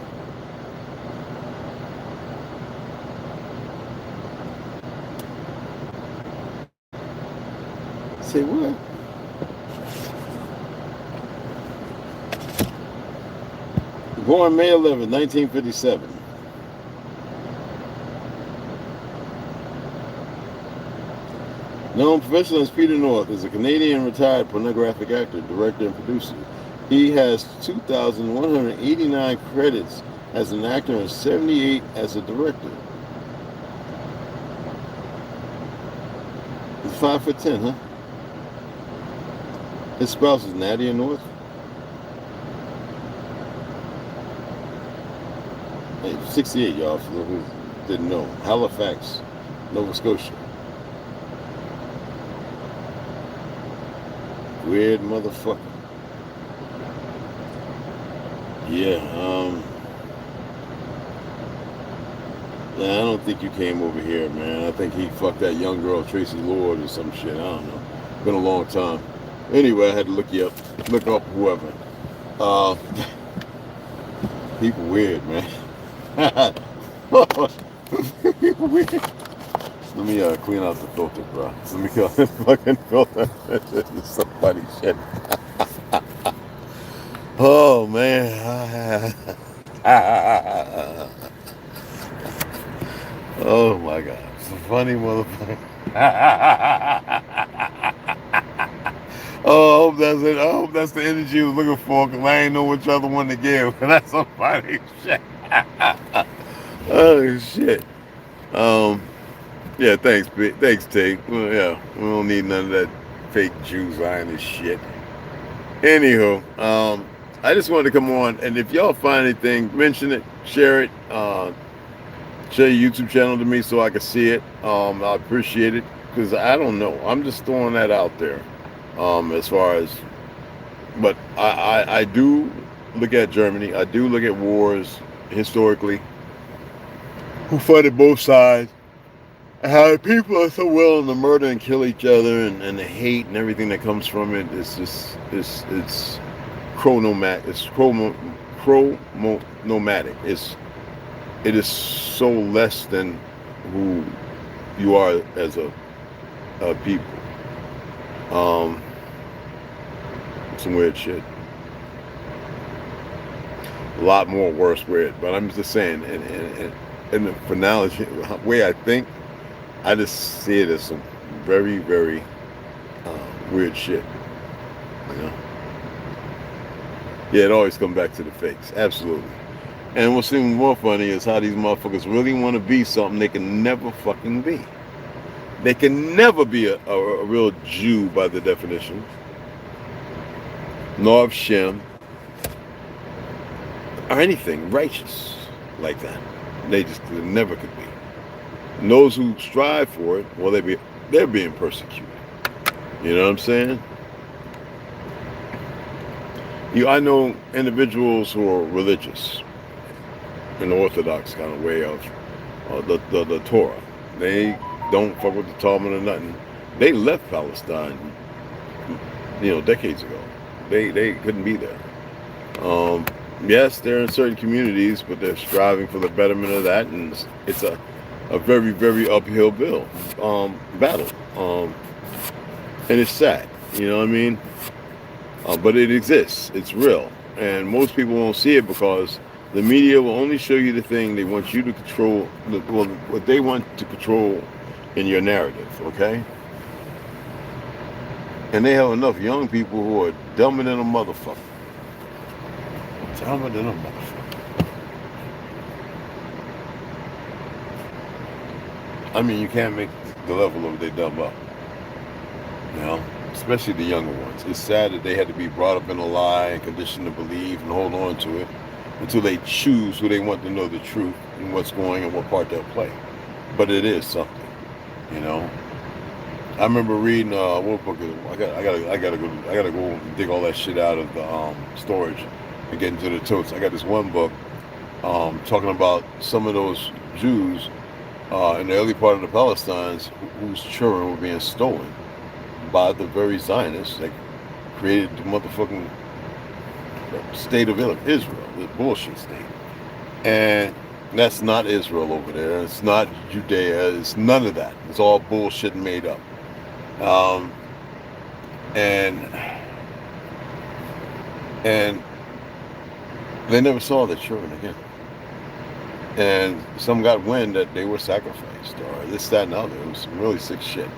Speaker 1: Say what? Born May 11, 1957. Known professionally as Peter North, is a Canadian retired pornographic actor, director, and producer. He has 2,189 credits as an actor and 78 as a director. He's 5'10", huh? His spouse is Nadia North. Hey, 68, y'all, for those who didn't know. Halifax, Nova Scotia. Weird motherfucker. Yeah, I don't think you came over here, man. I think he fucked that young girl, Tracy Lord, or some shit. I don't know. Been a long time. Anyway, I had to look you up. Look up whoever. People weird, man. People weird. Let me clean out the filter, bro. Let me kill this fucking filter. This is some funny shit. Oh, man. Oh, my God. It's a funny motherfucker. Oh, I hope that's it. I hope that's the energy I was looking for, because I ain't know which other one to give. That's some funny shit. Oh, shit. Yeah, thanks, Tig. Well, yeah, we don't need none of that fake Jews lying and shit. Anywho, I just wanted to come on, and if y'all find anything, mention it, share it, share your YouTube channel to me so I can see it. I appreciate it because I don't know. I'm just throwing that out there. As far as, but I do look at Germany. I do look at wars historically. Who fought at both sides? How people are so willing to murder and kill each other, and the hate and everything that comes from it. It's just it's chronomatic. It's chromonomadic. It is so less than who you are as a people. Some weird shit. A lot more worse weird. But I'm just saying, in the finale way I think, I just see it as some very, very weird shit. You know? Yeah, it always comes back to the fakes. Absolutely. And what's even more funny is how these motherfuckers really want to be something they can never fucking be. They can never be a real Jew by the definition. Nor of Shem. Or anything righteous like that. They just never could be. And those who strive for it, well, they're being persecuted. You know what I'm saying? I know individuals who are religious in the Orthodox kind of way of the Torah. They don't fuck with the Talmud or nothing. They left Palestine, decades ago. They couldn't be there. Yes, they're in certain communities, but they're striving for the betterment of that, and it's a very, very uphill battle. And it's sad, you know what I mean? But it exists. It's real. And most people won't see it because the media will only show you the thing they want you to control, what they want to control in your narrative, okay? And they have enough young people who are dumber than a motherfucker. Dumber than a motherfucker. I mean, you can't make the level of they dumb up. You know? Especially the younger ones. It's sad that they had to be brought up in a lie and conditioned to believe and hold on to it until they choose who they want to know the truth and what's going and what part they'll play. But it is something, you know. I remember reading what book is it? I gotta go dig all that shit out of the storage and get into the totes. I got this one book talking about some of those Jews in the early part of the Palestines whose children were being stolen by the very Zionists that created the motherfucking state of Israel, the bullshit state. And that's not Israel over there. It's not Judea. It's none of that. It's all bullshit made up. And they never saw their children again. And some got wind that they were sacrificed or this, that, and the other. It was some really sick shit.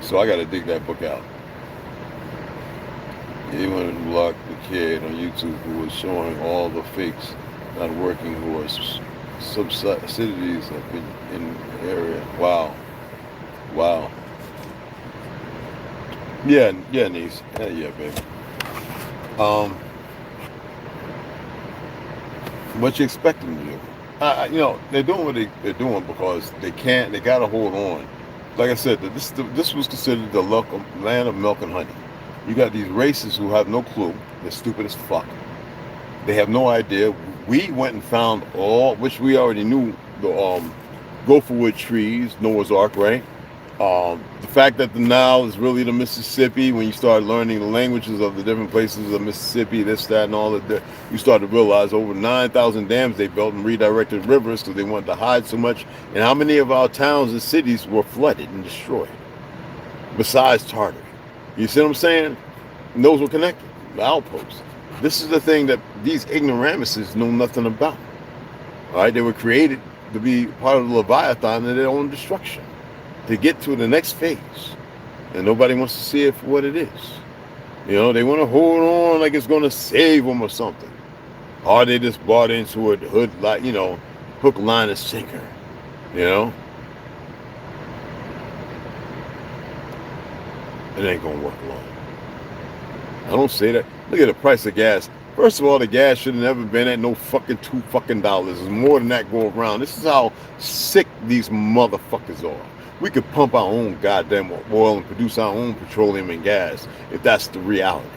Speaker 1: So I got to dig that book out. He went and blocked the kid on YouTube who was showing all the fakes not working, who are subsidies up in the area. Wow. Yeah, niece. Yeah, baby. What you expect them to do? They're doing what they're doing because they got to hold on. Like I said, this was considered the land of milk and honey. You got these races who have no clue. They're stupid as fuck. They have no idea. We went and found which we already knew, the gopherwood trees, Noah's Ark, right? The fact that the Nile is really the Mississippi, when you start learning the languages of the different places of Mississippi, this, that, and all that, you start to realize over 9,000 dams they built and redirected rivers because they wanted to hide so much. And how many of our towns and cities were flooded and destroyed? Besides Tartary. You see what I'm saying? And those were connected, the outposts. This is the thing that these ignoramuses know nothing about. All right, they were created to be part of the Leviathan and their own destruction, to get to the next phase. And nobody wants to see it for what it is. They want to hold on like it's going to save them or something. Or they just bought into it, hook, line, and sinker. It ain't going to work long. I don't say that. Look at the price of gas. First of all, the gas should have never been at no fucking $2. There's more than that go around. This is how sick these motherfuckers are. We could pump our own goddamn oil and produce our own petroleum and gas if that's the reality.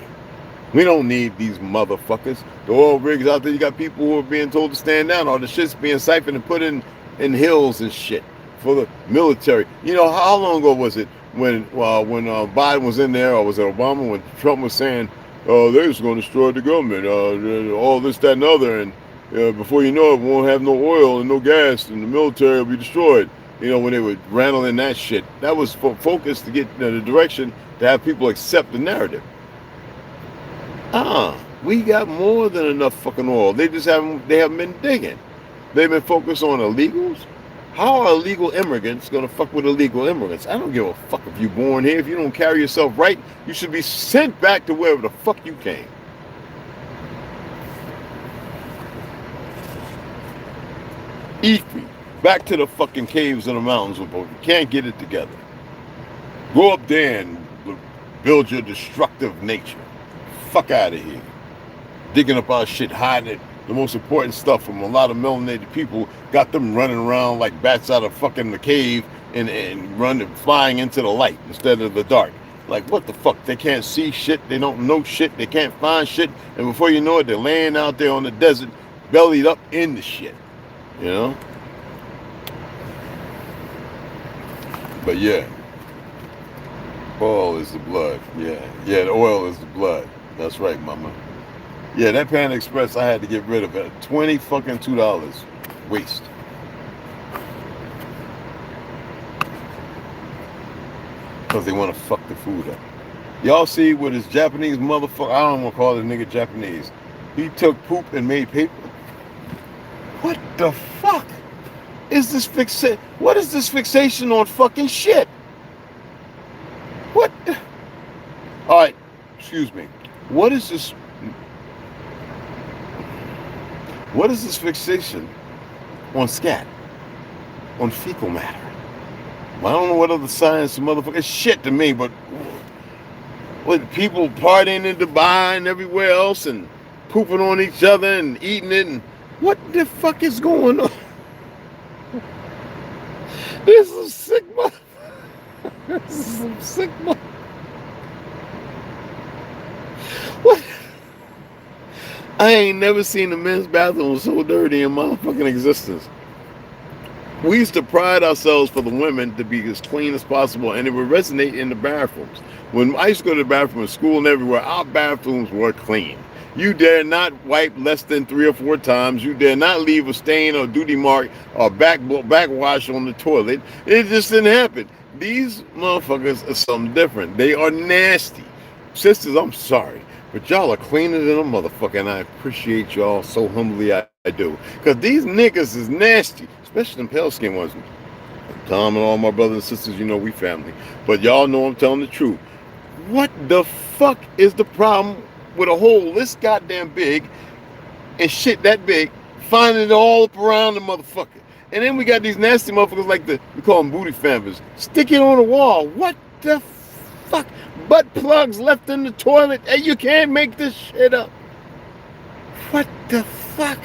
Speaker 1: We don't need these motherfuckers. The oil rigs out there, you got people who are being told to stand down. All the shit's being siphoned and put in hills and shit for the military. You know, how long ago was it when Biden was in there, or was it Obama, when Trump was saying, oh, they're just going to destroy the government, all this, that, and other, and before you know it, we won't have no oil and no gas, and the military will be destroyed. You know, when they were rattling that shit. That was focused to get the direction to have people accept the narrative. We got more than enough fucking oil. They haven't been digging. They've been focused on illegals. How are illegal immigrants going to fuck with illegal immigrants? I don't give a fuck if you're born here. If you don't carry yourself right, you should be sent back to wherever the fuck you came. Efi, back to the fucking caves in the mountains with both. You can't get it together. Go up there and build your destructive nature. Fuck out of here. Digging up our shit, hiding it. The most important stuff from a lot of melanated people, got them running around like bats out of fucking the cave and flying into the light instead of the dark. Like, what the fuck? They can't see shit. They don't know shit. They can't find shit. And before you know it, they're laying out there on the desert, bellied up in the shit. You know? But yeah. Oil is the blood. Yeah, the oil is the blood. That's right, mama. Yeah, that Panda Express, I had to get rid of it. $22 waste. Because they want to fuck the food up. Y'all see what this Japanese motherfucker, I don't want to call the nigga Japanese. He took poop and made paper. What the fuck is this fixation? What is this fixation on fucking shit? What the? All right, excuse me. What is this fixation on scat? On fecal matter? Well, I don't know what other science motherfucker. It's shit to me, but with people partying in Dubai and everywhere else and pooping on each other and eating it, and what the fuck is going on? This is sick mother. This is some sick mother. What? I ain't never seen a men's bathroom so dirty in my fucking existence. We used to pride ourselves for the women to be as clean as possible, and it would resonate in the bathrooms. When I used to go to the bathroom in school and everywhere, our bathrooms were clean. You dare not wipe less than 3 or 4 times. You dare not leave a stain or duty mark or backwash on the toilet. It just didn't happen. These motherfuckers are something different. They are nasty. Sisters, I'm sorry, but y'all are cleaner than a motherfucker, and I appreciate y'all so humbly. I do. Because these niggas is nasty, especially them pale skin ones. Tom and all my brothers and sisters, you know we family. But y'all know I'm telling the truth. What the fuck is the problem with a hole this goddamn big and shit that big, finding it all up around the motherfucker? And then we got these nasty motherfuckers like we call them booty fampers. Stick it on the wall. What the fuck? Butt plugs left in the toilet. Hey, you can't make this shit up. What the fuck?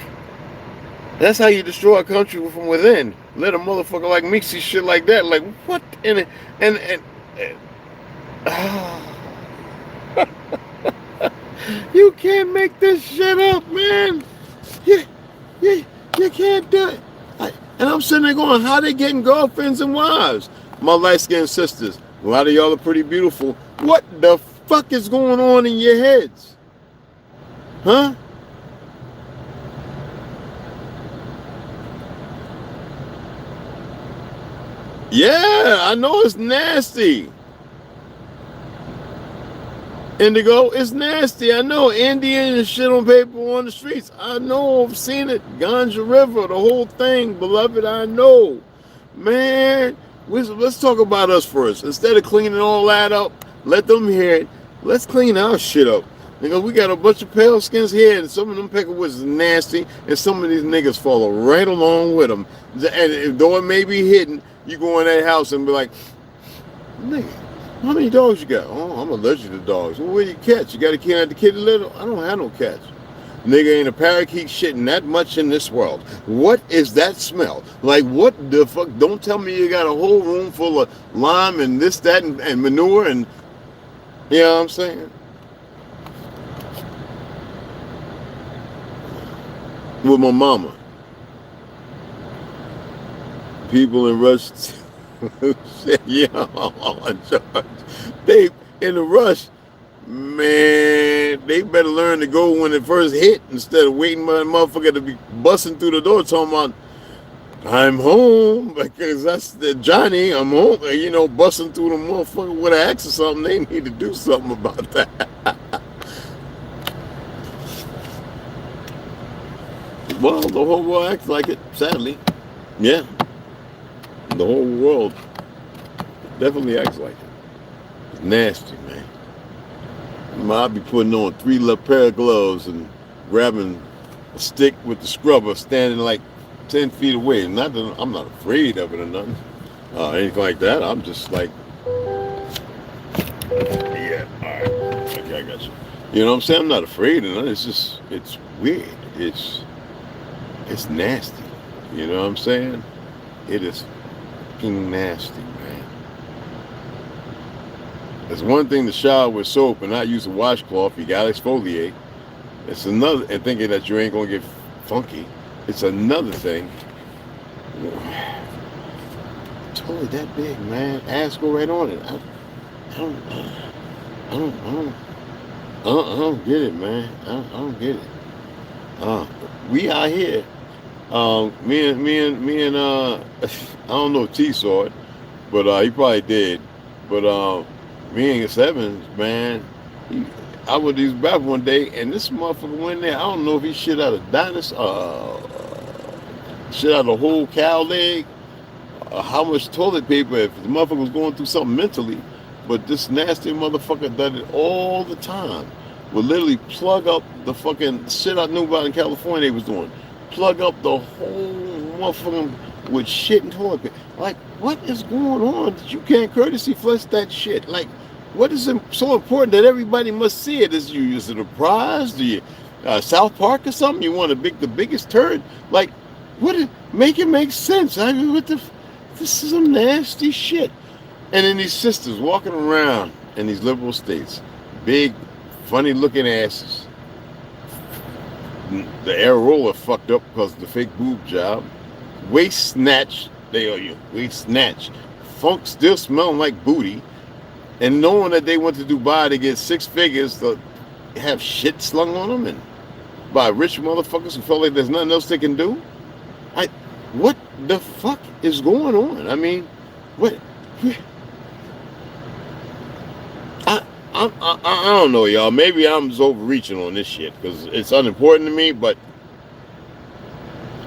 Speaker 1: That's how you destroy a country from within. Let a motherfucker like me see shit like that. Like, what? You can't make this shit up, man. You can't do it. And I'm sitting there going, how they getting girlfriends and wives? My light-skinned sisters, a lot of y'all are pretty beautiful. What the fuck is going on in your heads? Huh? Yeah, I know it's nasty. Indigo, it's nasty. I know Indian and shit on paper on the streets. I know, I've seen it. Ganja River, the whole thing, beloved, I know. Man, let's talk about us first. Instead of cleaning all that up, let them hear it. Let's clean our shit up. Because we got a bunch of pale skins here, and some of them peckerwoods is nasty, and some of these niggas follow right along with them. And though it may be hidden, you go in that house and be like, nigga, How many dogs you got? Oh, I'm allergic to dogs. Well, where do you catch? You got a kid, the kid little? I don't have no cats. Nigga, ain't a parakeet shitting that much in this world. What is that smell? Like, what the fuck? Don't tell me you got a whole room full of lime and this, that, and manure and, you know what I'm saying? With my mama. People in Rush said, yeah, they in a rush, man, they better learn to go when it first hit instead of waiting for the motherfucker to be busting through the door talking about, I'm home, because that's the Johnny, I'm home, you know, busting through the motherfucker with an axe or something. They need to do something about that. Well, the whole world acts like it, sadly. Yeah. The whole world definitely acts like it. It's nasty, man. I'll be putting on 3 left pair of gloves and grabbing a stick with the scrubber, standing like 10 feet away. Not that I'm not afraid of it or nothing, anything like that. I'm just like, yeah, all right, okay, I got you. You know what I'm saying? I'm not afraid of it. It's just, it's weird. It's nasty. You know what I'm saying? It is fucking nasty, man. It's one thing to shower with soap and not use a washcloth. You gotta exfoliate. It's another, and thinking that you ain't gonna get funky. It's another thing. Totally that big, man. Ass go right on it. I don't get it, man. I don't get it. We out here. Me and I don't know if T saw it, but he probably did. But me and Sevens, man, I went to his bathroom one day, and this motherfucker went there. I don't know if he shit out a dinosaur, shit out a whole cow leg, how much toilet paper, if the motherfucker was going through something mentally. But this nasty motherfucker done it all the time. Would literally plug up the fucking shit I knew about in California they was doing. Plug up the whole motherfucking with shit and toilet paper. Like, what is going on that you can't courtesy flush that shit? Like, what is so important that everybody must see it? Is it a prize? Do you South Park or something? You want the biggest turd? Like, make it make sense? I mean, this is some nasty shit. And then these sisters walking around in these liberal states, big, funny looking asses. The areola fucked up because of the fake boob job. Waist snatch, they owe you. Waist snatch. Funk still smelling like booty. And knowing that they went to Dubai to get 6 figures to have shit slung on them and by rich motherfuckers who felt like there's nothing else they can do. What the fuck is going on? I mean, what? I don't know, y'all. Maybe I'm just overreaching on this shit because it's unimportant to me, but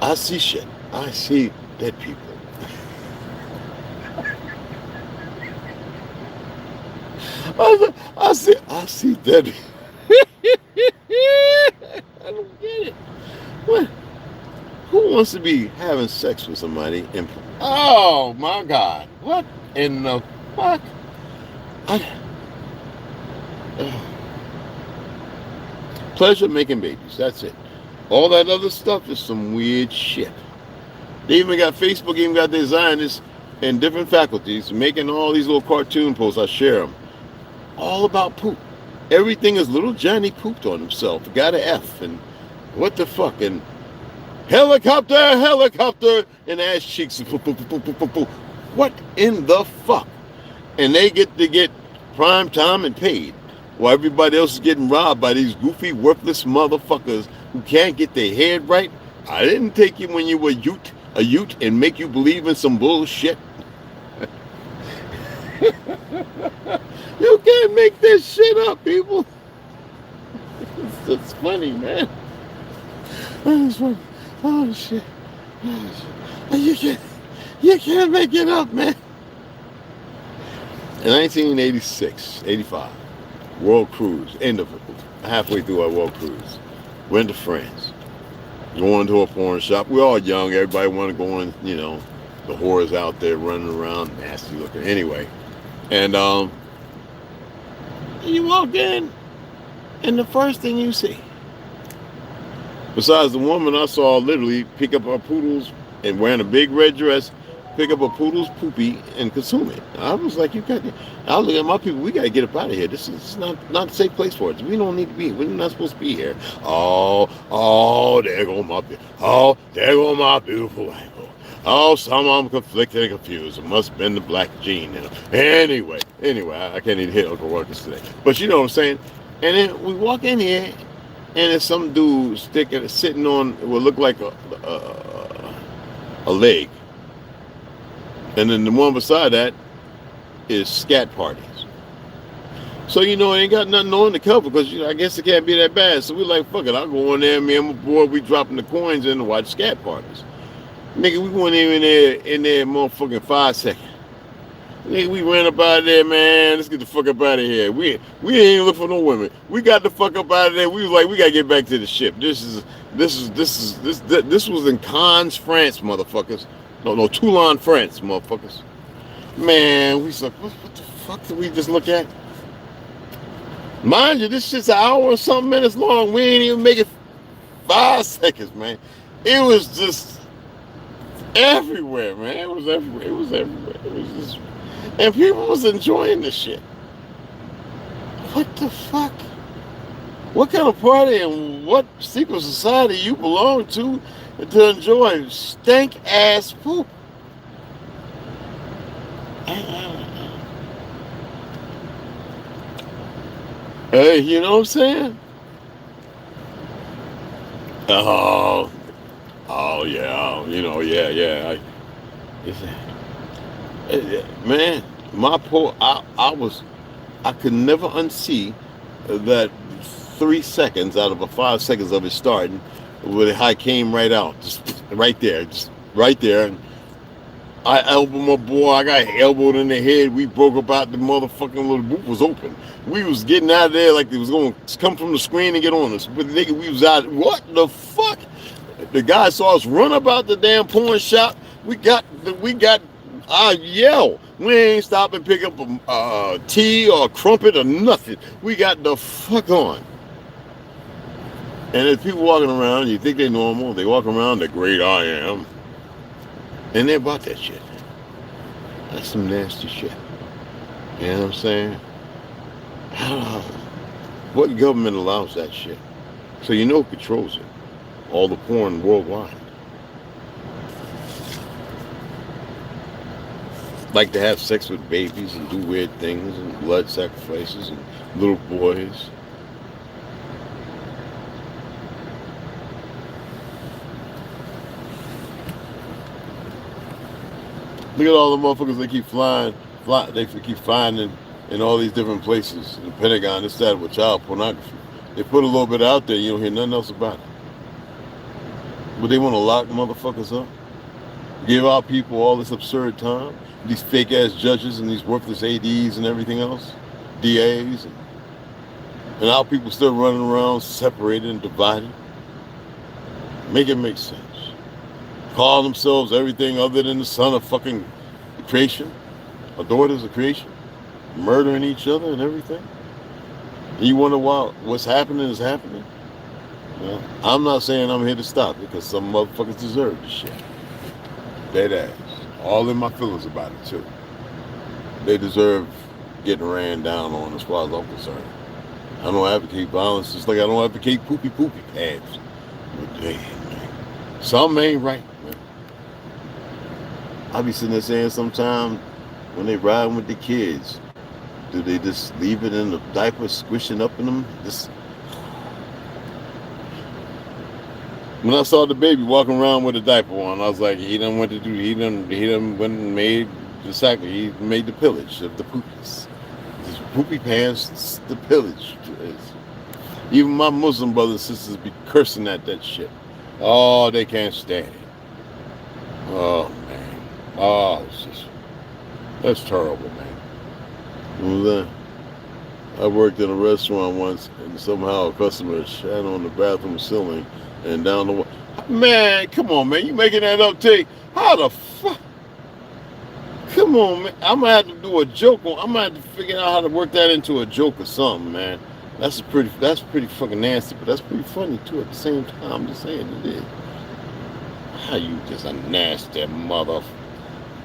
Speaker 1: I see shit. I see dead people. I see dead people. I don't get it. What? Who wants to be having sex with somebody and oh my God, what in the fuck? Pleasure making babies, that's it. All that other stuff is some weird shit. They even got Facebook, even got their Zionists in different faculties making all these little cartoon posts. I share them. All about poop. Everything is little Johnny pooped on himself. Got an F and what the fuck and helicopter, and ass cheeks. What in the fuck? And they get to get prime time and paid while everybody else is getting robbed by these goofy, worthless motherfuckers who can't get their head right. I didn't take you when you were a ute and make you believe in some bullshit. You can't make this shit up, people. It's funny, man. It's funny. Oh shit. You can't make it up, man. In 1986, 85, world cruise, end of it, halfway through our world cruise, went to France, going to a porn shop. We're all young, everybody want to go in, you know, the whores out there running around, nasty looking. Anyway, and You walk in, and the first thing you see, besides the woman I saw literally pick up her poodles and wearing a big red dress, pick up a poodle's poopy and consume it. I was like, you got. I look at my people. We got to get up out of here. This is not a safe place for us. We don't need to be. We're not supposed to be here. There go my. There go my beautiful wife. Oh, some of them conflicted and confused. It must have been the black gene in them. Anyway, I can't even hit Uncle Ruckus today. But you know what I'm saying? And then we walk in here, and there's some dude sitting on what looked like a leg. And then the one beside that is scat parties. So, you know, it ain't got nothing on the cover because I guess it can't be that bad. So we're like, fuck it, I'll go in there, me and my boy, we dropping the coins in to watch scat parties. Nigga, we weren't even in there motherfucking 5 seconds. Nigga, we ran up out of there, man. Let's get the fuck up out of here. We ain't even look for no women. We got the fuck up out of there. We was like, we gotta get back to the ship. This was in Cannes, France, motherfuckers. No, Toulon, France, motherfuckers. Man, we said, what the fuck did we just look at? Mind you, this shit's an hour or something minutes long. We ain't even make it 5 seconds, man. It was just everywhere, man. It was everywhere. It was just, and people was enjoying this shit. What the fuck? What kind of party and what secret society you belong to enjoy stank ass poop? Hey, you know what I'm saying? Oh yeah, you know, yeah. Man, my poor, I could never unsee that 3 seconds out of a 5 seconds of it starting, where I came right out, just right there. And I elbowed my boy. I got elbowed in the head. We broke about the motherfucking little booth was open. We was getting out of there like it was going to come from the screen and get on us. But nigga, we was out. What the fuck? The guy saw us run about the damn porn shop. I yell. We ain't stop and pick up a tea or a crumpet or nothing. We got the fuck on. And there's people walking around. You think they're normal. They walk around. They're great. I am. And they're about that shit. That's some nasty shit. You know what I'm saying? What government allows that shit? So you know who controls it. All the porn worldwide. Like to have sex with babies and do weird things and blood sacrifices and little boys. Look at all the motherfuckers they keep they keep finding in all these different places. In the Pentagon, this, that, with child pornography. They put a little bit out there, you don't hear nothing else about it. But they want to lock motherfuckers up. Give our people all this absurd time. These fake ass judges and these worthless ADs and everything else. DAs. And our people still running around separated and divided. Make it make sense. Call themselves everything other than the son of fucking creation, or daughters of creation, murdering each other and everything. And you wonder why what's happening is happening? Well, I'm not saying I'm here to stop it, because some motherfuckers deserve this shit. Dead ass. All in my feelings about it too. They deserve getting ran down on as far as I'm concerned. I don't advocate violence, just like I don't advocate poopy pads. But damn, man. Something ain't right. I be sitting there saying sometimes when they riding with the kids, do they just leave it in the diaper squishing up in them? When I saw the baby walking around with a diaper on, I was like, he done went and made the sacrifice. He made the pillage of the poopies. His poopy pants, the pillage. Even my Muslim brothers and sisters be cursing at that shit. Oh, they can't stand it. Oh, man. Oh, that's terrible, man. I worked in a restaurant once, and somehow a customer shat on the bathroom ceiling and down the wall. Man, come on, man. You making that up, T? How the fuck? Come on, man. I'm gonna have to do a joke. I'm gonna have to figure out how to work that into a joke or something, man. That's pretty fucking nasty, but that's pretty funny too at the same time. I'm just saying it is. How you just a nasty mother,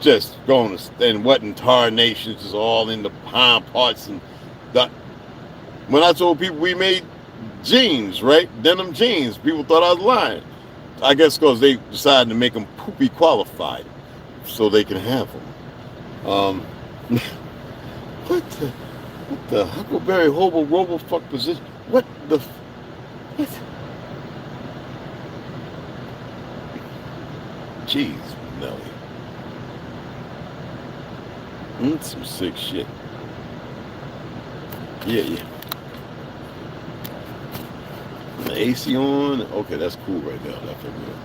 Speaker 1: just going to and what in tarnations is all in the palm parts and that. When I told people we made jeans, right, denim jeans, people thought I was lying. I guess because they decided to make them poopy qualified, so they can have them. What the Huckleberry Hobo Robo fuck position? What the what? Jeez, Nelly. Some sick shit. Yeah. The AC on? Okay, that's cool right now. That feel good.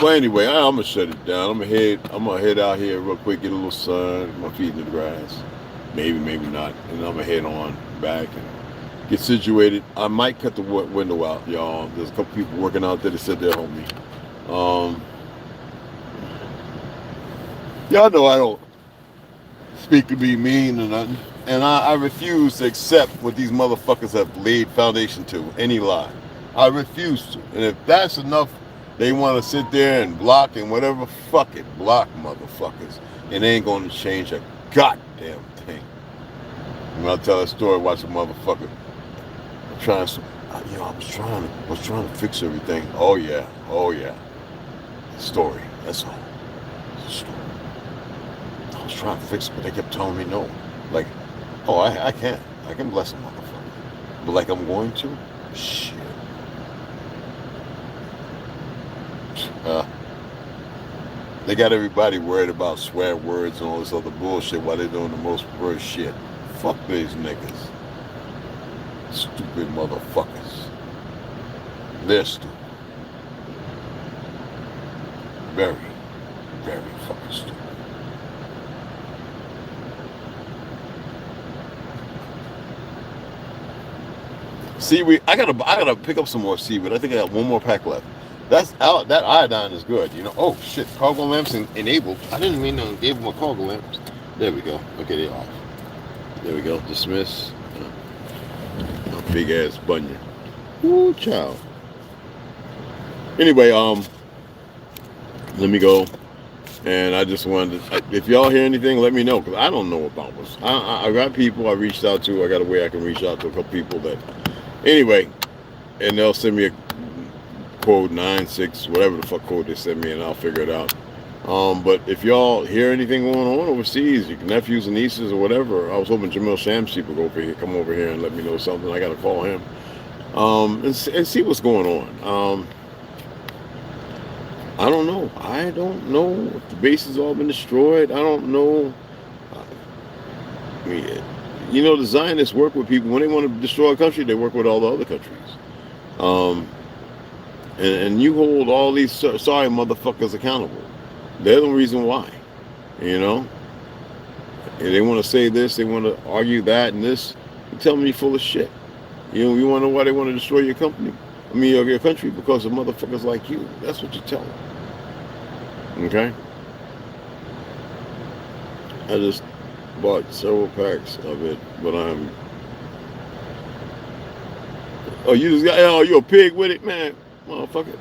Speaker 1: But anyway, I'm gonna shut it down. I'm gonna head out here real quick, get a little sun, my feet in the grass. Maybe not. And I'm gonna head on back and get situated. I might cut the window out, y'all. There's a couple people working out there that said they'll help me. Y'all know I don't speak to be mean or nothing. And I refuse to accept what these motherfuckers have laid foundation to, any lie. I refuse to. And if that's enough, they want to sit there and block and whatever, fuck it. Block motherfuckers. It ain't going to change a goddamn thing. When I tell a story, watch a motherfucker. I was trying to fix everything. Oh yeah. Story, that's all. It's a story. I was trying to fix it, but they kept telling me no. Like, oh, I can't. I can bless a motherfucker. But like I'm going to? Shit. They got everybody worried about swear words and all this other bullshit while they're doing the most worst shit. Fuck these niggas. Stupid motherfuckers. They're stupid. Very, very fucking stupid. Seaweed. I gotta pick up some more seaweed. I think I got one more pack left. That's out. That iodine is good. You know. Oh shit. Cargo lamps enabled. I didn't mean to enable my cargo lamps. There we go. Okay, they're off. There we go. Dismiss. A big ass bunion. Woo, child. Anyway, let me go. And I just wanted to, if y'all hear anything, let me know, because I don't know about what's. I got people I reached out to. I got a way I can reach out to a couple people that. Anyway, and they'll send me a code 96, whatever the fuck code they send me, and I'll figure it out. But if y'all hear anything going on overseas, your nephews and nieces or whatever, I was hoping Jamil Shamsi would come over here and let me know something. I got to call him and see what's going on. I don't know. I don't know if the base has all been destroyed. I don't know. I mean, you know, the Zionists work with people. When they want to destroy a country, they work with all the other countries. And you hold all these sorry motherfuckers accountable. They're the reason why. You know? And they want to say this, they want to argue that and this. You tell me you're full of shit. You want to know why they want to destroy your company? I mean, your country, because of motherfuckers like you. That's what you tell them. Okay? I just bought several packs of it, but I'm... Oh, you just got... Oh, you a pig with it, man? Motherfucker.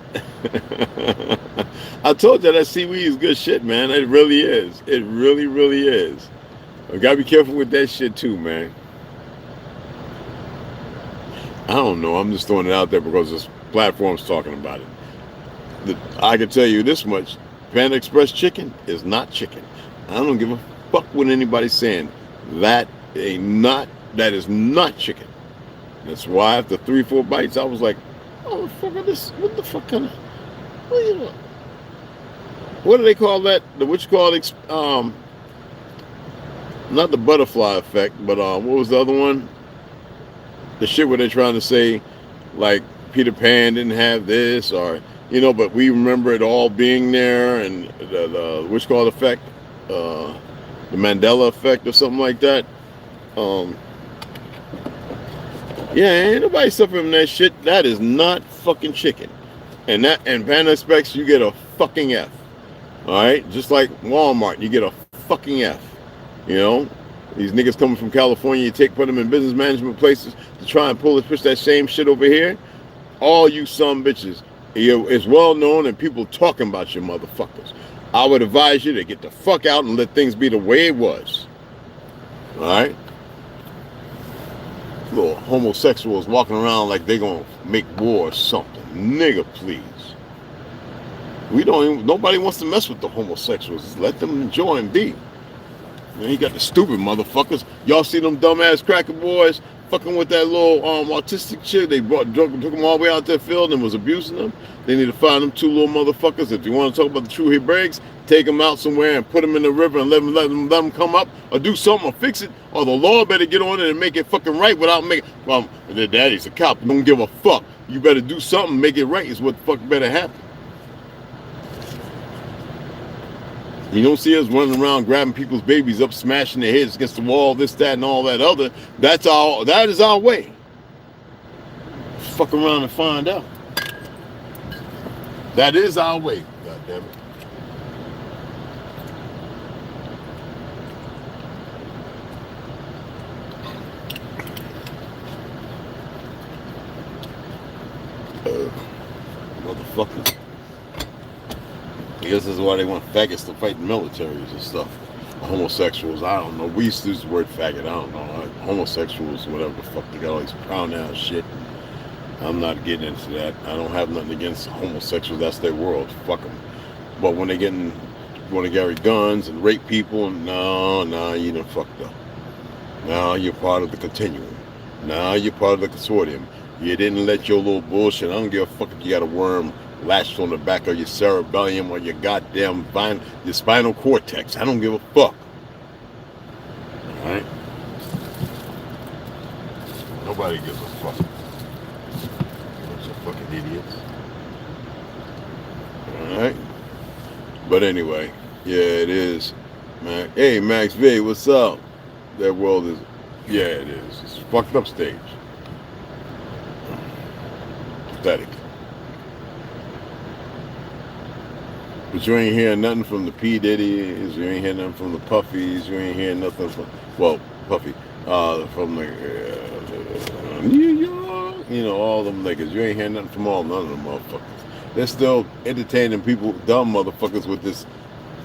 Speaker 1: I told you that seaweed is good shit, man. It really is. It really, really is. You gotta be careful with that shit too, man. I don't know. I'm just throwing it out there because this platform's talking about it. I can tell you this much. Panda Express chicken is not chicken. I don't give a fuck what anybody's saying. That is not chicken. That's why after 3-4 bites, I was like, oh, the fuck is this? What the fuck kind of... What do they call that? What you call it? Not the butterfly effect, but what was the other one? The shit where they're trying to say, like, Peter Pan didn't have this, or, you know, but we remember it all being there, and the what's called effect, the Mandela effect or something like that. Yeah, ain't nobody suffering from that shit. That is not fucking chicken. And Panda Express, you get a fucking F. All right? Just like Walmart, you get a fucking F. You know, these niggas coming from California, you put them in business management places to try and push that same shit over here. All you some bitches, it's well known and people talking about you motherfuckers. I would advise you to get the fuck out and let things be the way it was. All right? Little homosexuals walking around like they gonna make war or something. Nigga, please. Nobody wants to mess with the homosexuals. Just let them enjoy and be. And you got the stupid motherfuckers. Y'all see them dumbass cracker boys fucking with that little autistic chick? They took them all the way out to the field and was abusing them. They need to find them 2 little motherfuckers. If you want to talk about the TRU HERU Brickz, take them out somewhere and put them in the river and let them come up or do something or fix it. Or the law better get on it and make it fucking right without making... their daddy's a cop. Don't give a fuck. You better do something, make it right is what the fuck better happen. You don't see us running around grabbing people's babies up, smashing their heads against the wall, this, that, and all that other. That is our way. Fuck around and find out. That is our way, God damn it. Motherfuckers. I guess this is why they want faggots to fight militaries and stuff. Homosexuals, I don't know. We used to use the word faggot, I don't know. Homosexuals, whatever the fuck, they got all these pronoun shit. I'm not getting into that. I don't have nothing against homosexuals. That's their world. Fuck them. But when they want to carry guns and rape people, no, you done fucked up. Now you're part of the continuum. Now you're part of the consortium. You didn't let your little bullshit. I don't give a fuck if you got a worm latched on the back of your cerebellum or your goddamn your spinal cortex. I don't give a fuck. Alright? Nobody gives a fuck. Bunch of fucking idiots. Alright? But anyway, yeah, it is. Man. Hey, Max V, what's up? That world is, yeah, it is. It's a fucked up stage. Pathetic. But you ain't hearing nothing from the P. Diddy's, you ain't hearing nothing from the Puffies, you ain't hearing nothing from, well, Puffy, from the New York, you know, all them niggas. You ain't hearing nothing from none of them motherfuckers. They're still entertaining people, dumb motherfuckers, with this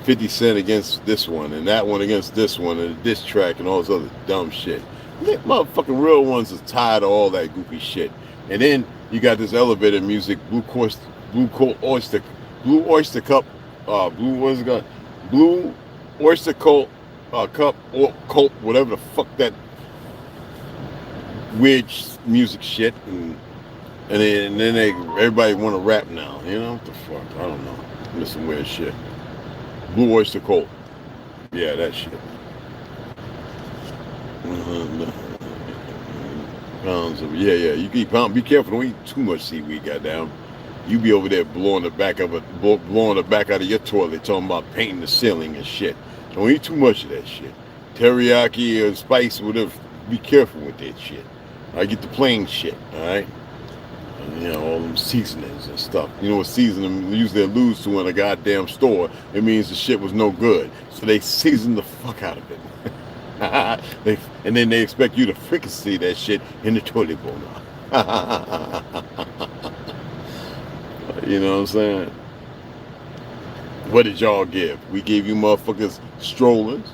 Speaker 1: 50 Cent against this one, and that one against this one, and a diss track, and all this other dumb shit. Motherfucking real ones is tired of all that goofy shit. And then you got this elevator music, Blue Oyster Cup, Blue Oyster Cult, Cup, or Cult, whatever the fuck that weird music shit, and then everybody want to rap now, you know, what the fuck, I don't know, there's some weird shit. Blue Oyster Cult, yeah, that shit. Pounds of, yeah, you can eat pound. Be careful, don't eat too much seaweed, goddamn. You be over there blowing the back out of your toilet, talking about painting the ceiling and shit. Don't eat too much of that shit. Teriyaki or spice, whatever. Be careful with that shit. I get the plain shit, all right. And, you know, all them seasonings and stuff. You know what seasoning usually alludes to in a goddamn store? It means the shit was no good, so they season the fuck out of it. And then they expect you to fricassee that shit in the toilet bowl now. You know what I'm saying? What did y'all give? We gave you motherfuckers strollers.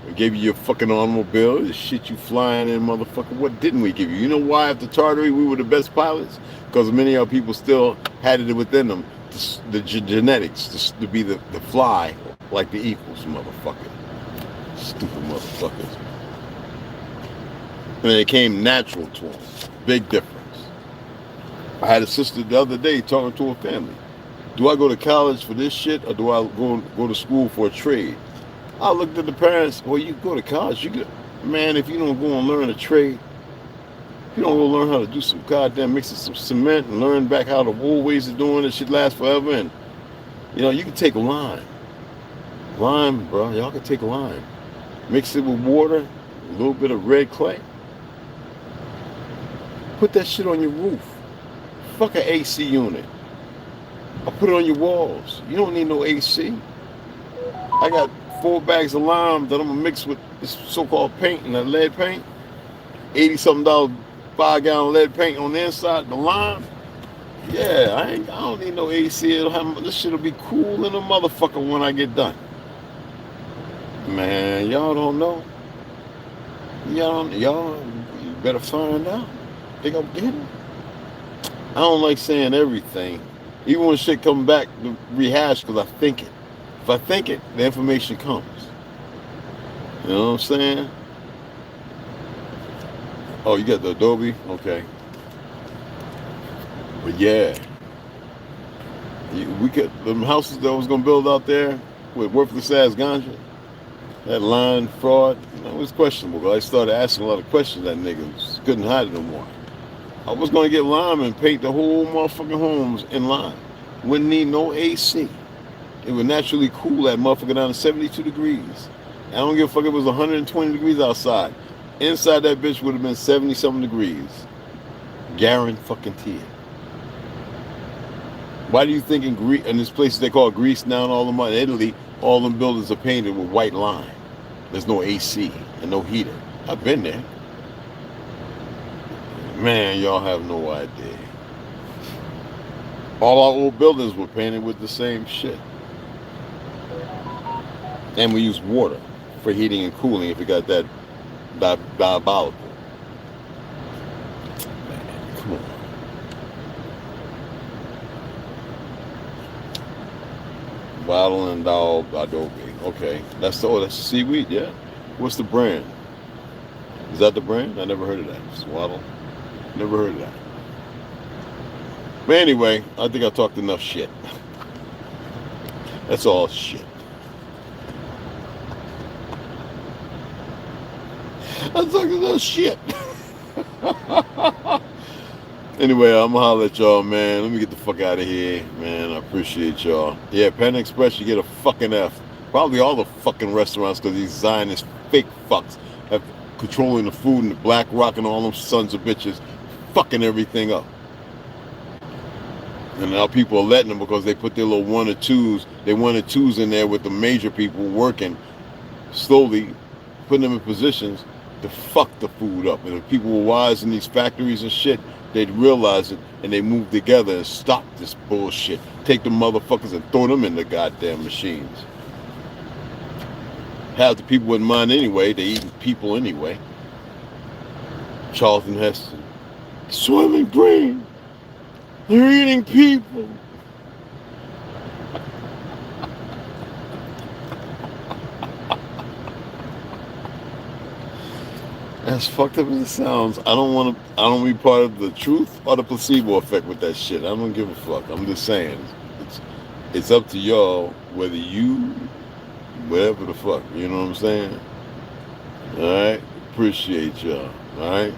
Speaker 1: We gave you your fucking automobile, the shit you flying in, motherfucker. What didn't we give you? You know why after Tartary we were the best pilots? Because many of our people still had it within them, the genetics, to be the fly like the equals, motherfucker. Stupid motherfuckers. And it came natural to them. Big difference. I had a sister the other day talking to her family. Do I go to college for this shit, or do I go to school for a trade? I looked at the parents. Well, you go to college. Man, if you don't go and learn a trade, if you don't go learn how to do some goddamn mixing some cement and learn back how the old ways of doing it, shit lasts forever. And you know, you can take lime, bro. Y'all can take lime, mix it with water, a little bit of red clay. Put that shit on your roof. Fuck an AC unit. I'll put it on your walls. You don't need no AC. I got 4 bags of lime that I'm gonna mix with this so-called paint and that lead paint. $80-something 5-gallon lead paint on the inside, the lime. Yeah, I don't need no AC. This shit'll be cool in a motherfucker when I get done. Man, y'all don't know. Y'all, you better find out. Think I'm getting? I don't like saying everything, even when shit come back to rehash, because I think it. If I think it, the information comes. You know what I'm saying? Oh, you got the Adobe? Okay. But yeah, we could, them houses that I was gonna build out there with worthless ass ganja, that line fraud, it was questionable. But I started asking a lot of questions. That niggas couldn't hide it no more. I was gonna get lime and paint the whole motherfucking homes in lime. Wouldn't need no AC. It would naturally cool that motherfucker down to 72 degrees. I don't give a fuck if it was 120 degrees outside. Inside that bitch would have been 70-something degrees. Guaranteed. Why do you think in this place they call Greece now and all them in Italy, all them buildings are painted with white lime? There's no AC and no heater. I've been there. Man, y'all have no idea. All our old buildings were painted with the same shit. And we use water for heating and cooling if you got that diabolical. Man, come on. Bottle and dog Adobe. Okay. That's seaweed, yeah? What's the brand? Is that the brand? I never heard of that. Swaddle. Never heard of that. But anyway, I think I talked enough shit. That's all shit. I talked enough shit. Anyway, I'm gonna holler at y'all, man. Let me get the fuck out of here, man. I appreciate y'all. Yeah, Panda Express, you get a fucking F. Probably all the fucking restaurants, because these Zionist fake fucks have controlling the food and the Black Rock and all them sons of bitches fucking everything up. And now people are letting them because they put their little 1 or 2s. They 1 or 2s in there with the major people working, slowly putting them in positions to fuck the food up. And if people were wise in these factories and shit, they'd realize it and they move together and stop this bullshit. Take the motherfuckers and throw them in the goddamn machines. Half the people wouldn't mind anyway. They eating people anyway. Charlton Heston. Swimming green. They're eating people. As fucked up as it sounds, I don't want to be part of the truth or the placebo effect with that shit. I don't give a fuck. I'm just saying, it's up to y'all whether whatever the fuck, you know what I'm saying? Alright? Appreciate y'all. Alright?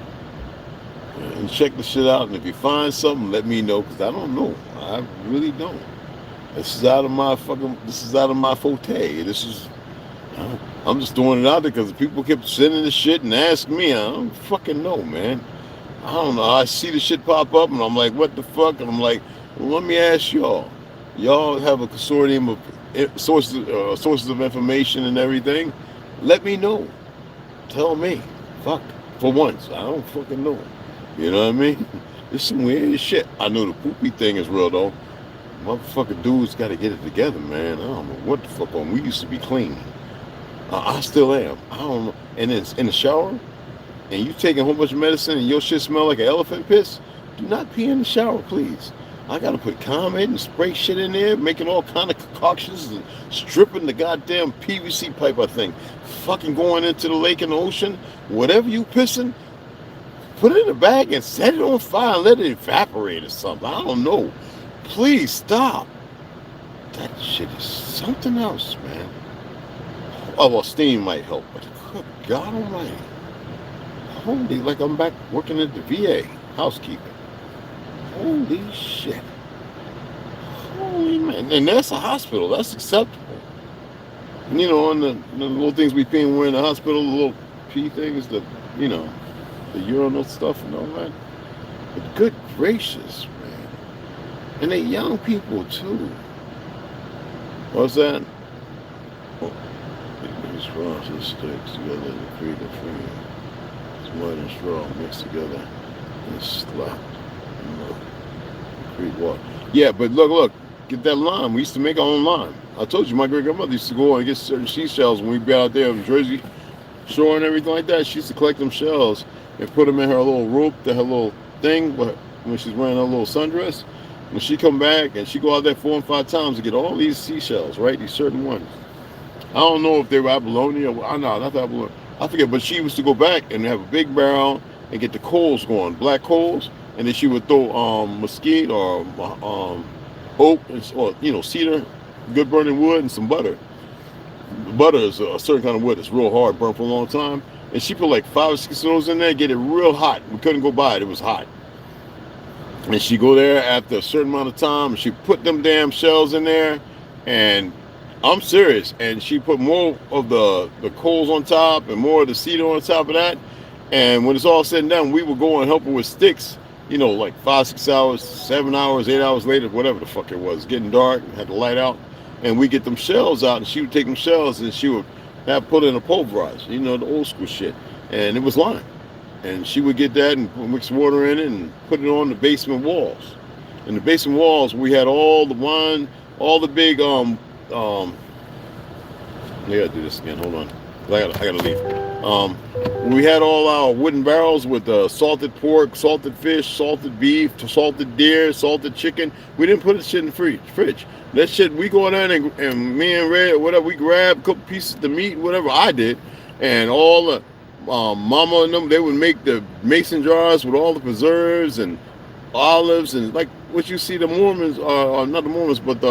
Speaker 1: And check the shit out, and if you find something, let me know, because I don't know. I really don't. This is out of my forte. I'm just throwing it out there because people kept sending the shit and asking me. I don't fucking know, man. I don't know. I see the shit pop up and I'm like, what the fuck? And I'm like, well, let me ask y'all. Y'all have a consortium of sources of information and everything. Let me know. Tell me. Fuck. For once. I don't fucking know. You know what I mean? There's some weird shit. I know the poopy thing is real, though. Motherfucker dudes got to get it together, man. I don't know what the fuck on. We used to be clean. I still am. I don't know. And it's in the shower, and you taking a whole bunch of medicine, and your shit smell like an elephant piss. Do not pee in the shower, please. I gotta put Comet and spray shit in there, making all kind of concoctions and stripping the goddamn PVC pipe. I think, fucking going into the lake and the ocean. Whatever you pissing, put it in a bag and set it on fire and let it evaporate or something. I don't know. Please stop. That shit is something else, man. Oh, well, steam might help, but good God almighty. Holy, like I'm back working at the VA, housekeeping. Holy shit. Holy man. And that's a hospital. That's acceptable. And, you know, on the little things we pee when we're in the hospital, the little pee things, the urinal stuff and all that. But good gracious, man. And they young people, too. What's that? Crosses sticks together to create a frame. It's mud and straw mixed together and slap. Create water. Yeah, but look, get that lime. We used to make our own lime. I told you my great grandmother used to go and get certain seashells when we'd be out there in Jersey Shore and everything like that. She used to collect them shells and put them in her little rope, her little thing, when she's wearing her little sundress. When she come back and she go out there 4 and 5 times to get all these seashells, right? These certain ones. I don't know if they were abalone or no, not abalone. I forget, but she used to go back and have a big barrel and get the coals going, black coals, and then she would throw mesquite or oak or cedar, good burning wood, and some butter. Butter is a certain kind of wood. It's real hard, burn for a long time. And she put like 5 or 6 of those in there, get it real hot. We couldn't go by it. It was hot. And she go there after a certain amount of time, and she put them damn shells in there, and I'm serious. And she put more of the coals on top and more of the cedar on top of that. And when it's all said and done, we would go and help her with sticks, like 5, 6 hours, 7 hours, 8 hours later, whatever the fuck it was, getting dark, and had the light out. And we get them shells out, and she would take them shells, and she would have put in a pulverizer, the old school shit. And it was lime. And she would get that and mix water in it and put it on the basement walls. In the basement walls, we had all the wine, all the big, I gotta do this again, hold on. I gotta leave. We had all our wooden barrels with salted pork, salted fish, salted beef, salted deer, salted chicken. We didn't put the shit in the fridge. That shit, we go in there and me and Red, whatever, we grab a couple pieces of meat, whatever I did, and all the mama and them, they would make the mason jars with all the preserves and olives and like what you see the Mormons, not the Mormons, but the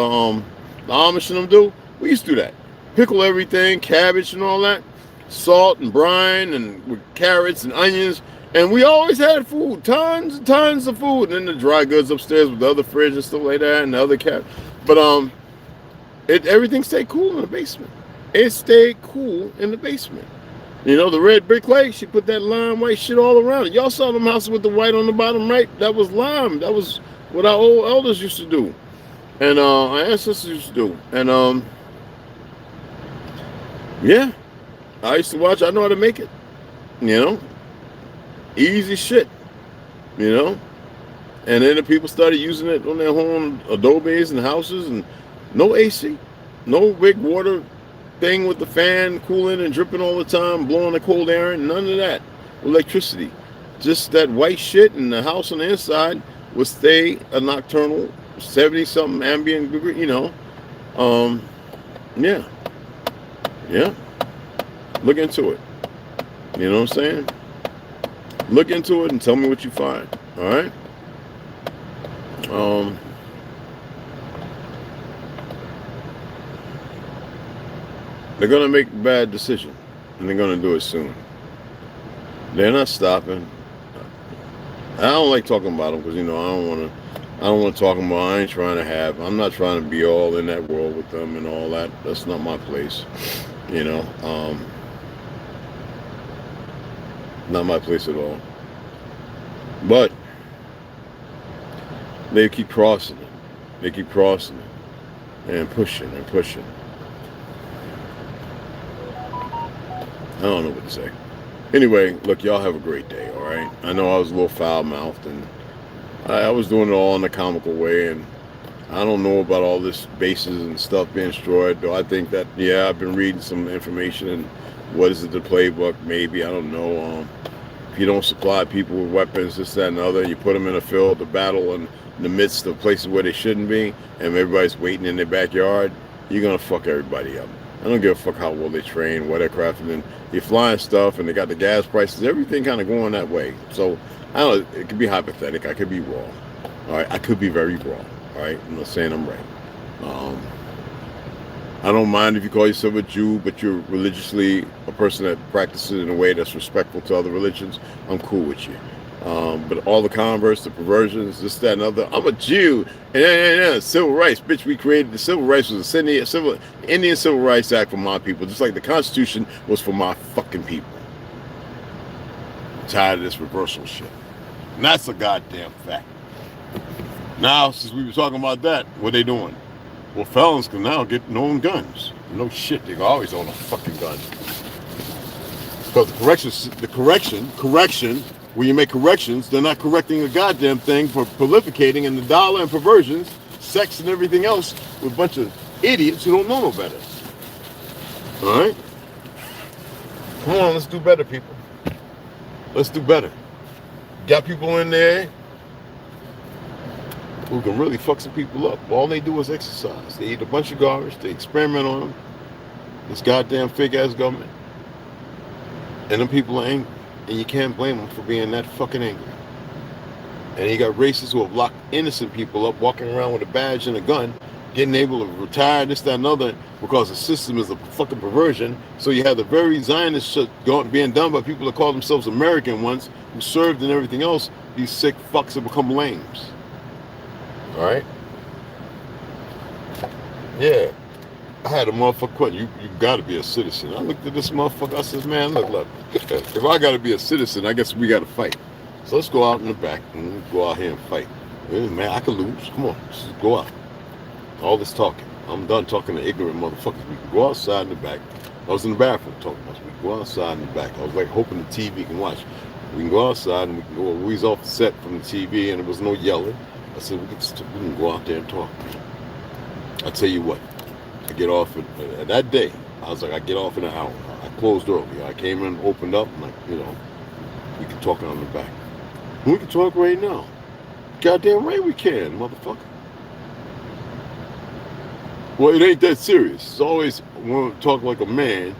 Speaker 1: Amish and them do. We used to do that. Pickle everything, cabbage and all that, salt and brine and with carrots and onions. And we always had food, tons and tons of food. And then the dry goods upstairs with the other fridge and stuff like that and the other cat. But everything stayed cool in the basement. It stayed cool in the basement. The red brick lake, she put that lime white shit all around it. Y'all saw them houses with the white on the bottom right? That was lime. That was what our old elders used to do. And our ancestors used to do. And yeah, I used to watch. I know how to make it. Easy shit. And then the people started using it on their home adobes and houses, and no AC, no big water thing with the fan cooling and dripping all the time, blowing the cold air in, none of that. Electricity. Just that white shit, and the house on the inside would stay a nocturnal 70-something ambient degree, yeah. Look into it. You know what I'm saying? Look into it and tell me what you find. All right? They're going to make a bad decision, and they're going to do it soon. They're not stopping. I don't like talking about them because, I don't want to talk about. I ain't trying to have. I'm not trying to be all in that world with them and all that. That's not my place. Not my place at all. But they keep crossing it. They keep crossing it and pushing and pushing. I don't know what to say. Anyway, look, y'all have a great day, all right? I know I was a little foul-mouthed, and I was doing it all in a comical way, and I don't know about all this bases and stuff being destroyed, though I think that, yeah, I've been reading some information, and what is it, the playbook? Maybe, I don't know. If you don't supply people with weapons, this, that, and the other, you put them in a field to battle in the midst of places where they shouldn't be, and everybody's waiting in their backyard, you're going to fuck everybody up. I don't give a fuck how well they train, what they're crafting, and you're flying stuff, and they got the gas prices, everything kind of going that way. So, I don't know, it could be hypothetical, I could be wrong. All right, I could be very wrong. All right, I'm not saying I'm right. I don't mind if you call yourself a Jew, but you're religiously a person that practices in a way that's respectful to other religions. I'm cool with you. But all the converts, the perversions, this, that, and other. I'm a Jew. And civil rights, bitch. We created the civil rights was the Indian Civil Rights Act for my people, just like the Constitution was for my fucking people. I'm tired of this reversal shit. And that's a goddamn fact. Now, since we were talking about that, what they doing? Well, felons can now own guns. No shit, they always own a fucking gun. Because correction, when you make corrections, they're not correcting a goddamn thing for prolificating in the dollar and perversions, sex and everything else with a bunch of idiots who don't know no better. Alright? Come on, let's do better, people. Let's do better. Got people in there who can really fuck some people up. All they do is exercise. They eat a bunch of garbage. They experiment on them. This goddamn fake-ass government. And them people are angry. And you can't blame them for being that fucking angry. And you got racists who have locked innocent people up, walking around with a badge and a gun, getting able to retire, this, that, and other, because the system is a fucking perversion. So you have the very Zionist shit being done by people that call themselves American ones, who served and everything else. These sick fucks have become lames. Alright? Yeah. I had a motherfucker quit. You gotta be a citizen. I looked at this motherfucker. I said, man, look. If I gotta be a citizen, I guess we gotta fight. So let's go out in the back and go out here and fight. Man, I can lose. Come on, let's go out. All this talking. I'm done talking to ignorant motherfuckers. We can go outside in the back. I was in the bathroom talking about it. We can go outside in the back. I was like hoping the TV can watch. We can go outside and we can go. We was off the set from the TV and there was no yelling. I said, we can go out there and talk. I tell you what. I get off that day. I was like, I get off in an hour. I closed early. I came in, opened up, and like, we can talk on the back. We can talk right now. Goddamn right we can, motherfucker. Well, it ain't that serious. It's always want to talk like a man.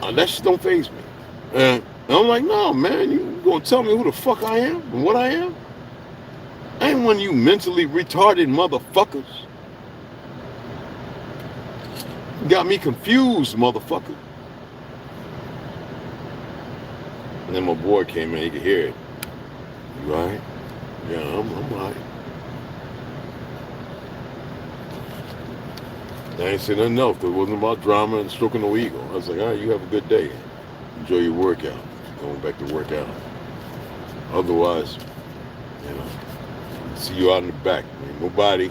Speaker 1: That shit don't faze me. And I'm like, no, man, you gonna tell me who the fuck I am and what I am? I ain't one of you mentally retarded motherfuckers. You got me confused, motherfucker. And then my boy came in, he could hear it. You alright? Yeah, I'm alright. I ain't saying nothing else. It wasn't about drama and stroking no ego. I was like, all right, you have a good day. Enjoy your workout. Going back to work out. Otherwise, see you out in the back. I mean, nobody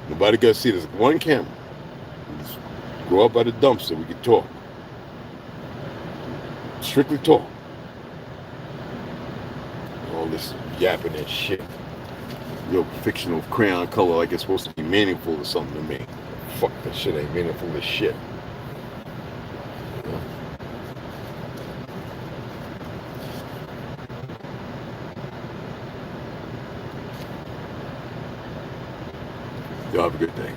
Speaker 1: got to see this. One camera. Just go out by the dumpster. We can talk. Strictly talk. All this yapping and shit. Real fictional crayon color like it's supposed to be meaningful or something to me. Fuck, that shit ain't meaningful as shit. Y'all have a good day.